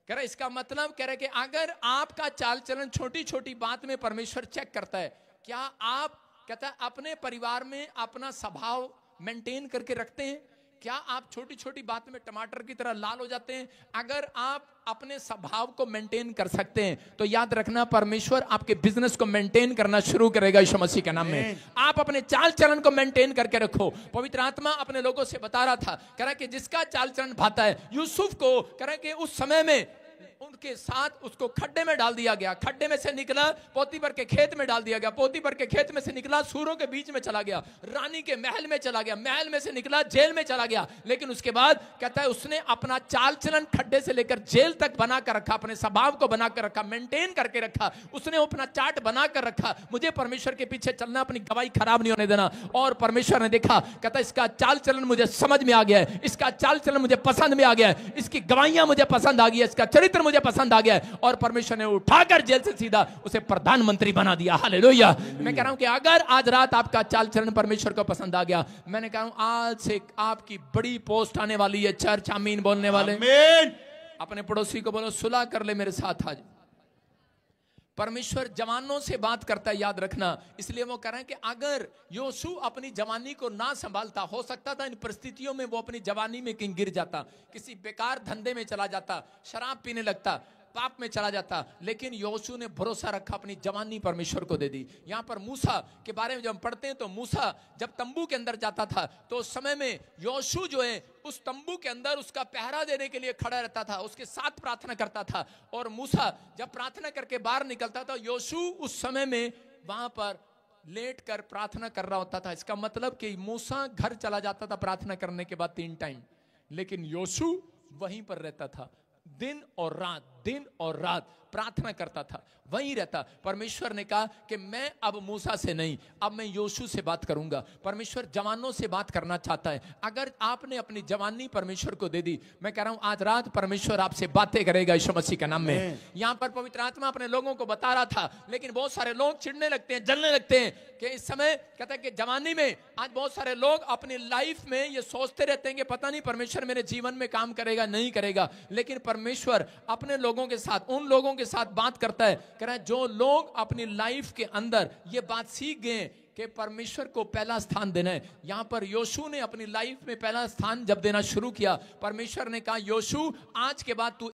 कह रहे इसका मतलब कह रहे कि अगर आपका चाल चलन छोटी छोटी बात में परमेश्वर चेक करता है, क्या आप कहता है अपने परिवार में अपना स्वभाव मेंटेन करके रखते हैं? क्या आप छोटी छोटी बात में टमाटर की तरह लाल हो जाते हैं? अगर आप अपने स्वभाव को मेंटेन कर सकते हैं तो याद रखना परमेश्वर आपके बिजनेस को मेंटेन करना शुरू करेगा यीशु मसीह के नाम में। आप अपने चाल चलन को मेंटेन करके रखो। पवित्र आत्मा अपने लोगों से बता रहा था, कह रहा कि जिसका चाल चलन भाता है, यूसुफ को कह रहा कि उस समय में उनके साथ उसको खड्डे में डाल दिया गया, खड्डे में से निकला पोतीफर के खेत में डाल दिया गया, पोतीफर के खेत में से निकला सूरों के बीच में चला गया, रानी के महल में चला गया, महल में से निकला जेल में चला गया। लेकिन उसके बाद कहता है उसने अपना चाल चलन खड्डे से लेकर जेल तक बना कर रखा, अपने स्वभाव को बना कर रखा, मेंटेन करके रखा, उसने अपना चार्ट बना कर रखा। मुझे परमेश्वर के पीछे चलना, अपनी गवाही खराब नहीं होने देना। और परमेश्वर ने देखा, कहता इसका चाल चलन मुझे समझ में आ गया है, इसका चाल चलन मुझे पसंद में आ गया है, इसकी गवाहियां मुझे पसंद आ गई है, इसका चरित्र मुझे पसंद आ गया है। और परमेश्वर ने उठाकर जेल से सीधा उसे प्रधानमंत्री बना दिया। हालेलुया। मैं कह रहा हूं कि अगर आज रात आपका चाल चलन परमेश्वर को पसंद आ गया, मैंने कहा हूं आज से आपकी बड़ी पोस्ट आने वाली है। चर्च आमीन बोलने वाले, आमीन। अपने पड़ोसी को बोलो सुलह कर ले मेरे साथ आज। परमेश्वर जवानों से बात करता है, याद रखना। इसलिए वो कह रहे हैं कि अगर योशू अपनी जवानी को ना संभालता, हो सकता था इन परिस्थितियों में वो अपनी जवानी में कहीं गिर जाता, किसी बेकार धंधे में चला जाता, शराब पीने लगता, पाप में चला जाता। लेकिन योशू ने भरोसा रखा, अपनी जवानी परमेश्वर को दे दी। यहाँ पर मूसा के बारे में जब हम पढ़ते हैं तो मूसा जब तंबू के अंदर जाता था तो उस समय में योशू जो है उस तंबू के अंदर उसका पहरा देने के लिए खड़ा रहता था, उसके साथ प्रार्थना करता था। और मूसा जब प्रार्थना करके बाहर निकलता था, योशू उस समय में वहां पर लेट कर प्रार्थना कर रहा होता था। इसका मतलब कि मूसा घर चला जाता था प्रार्थना करने के बाद 3 टाइम, लेकिन योशू वहीं पर रहता था, दिन और रात प्रार्थना करता था, वहीं रहता। परमेश्वर ने कहा कि मैं अब मूसा से नहीं, अब मैं योशू से बात करूंगा। परमेश्वर जवानों से बात करना चाहता है। अगर आपने अपनी जवानी परमेश्वर को दे दी, मैं कह रहा हूं आज रात परमेश्वर आपसे बातें करेगा यीशु मसीह के नाम में। यहां पर पवित्र आत्मा अपने लोगों को बता रहा था, लेकिन बहुत सारे लोग चिढ़ने लगते हैं, जलने लगते हैं कि इस समय कहता है कि जवानी में आज बहुत सारे लोग अपनी लाइफ में ये सोचते रहते हैं कि पता नहीं परमेश्वर मेरे जीवन में काम करेगा नहीं करेगा। लेकिन परमेश्वर अपने लोगों के साथ, उन लोगों के साथ बात करता है। कह रहा है जो लोग अपनी लाइफ के अंदर ये बात सीख गए कि परमेश्वर को पहला स्थान देना है। यहां पर योशू ने अपनी लाइफ में पहला स्थान जब देना शुरू किया, परमेश्वर ने कहा योशू आज के बाद तू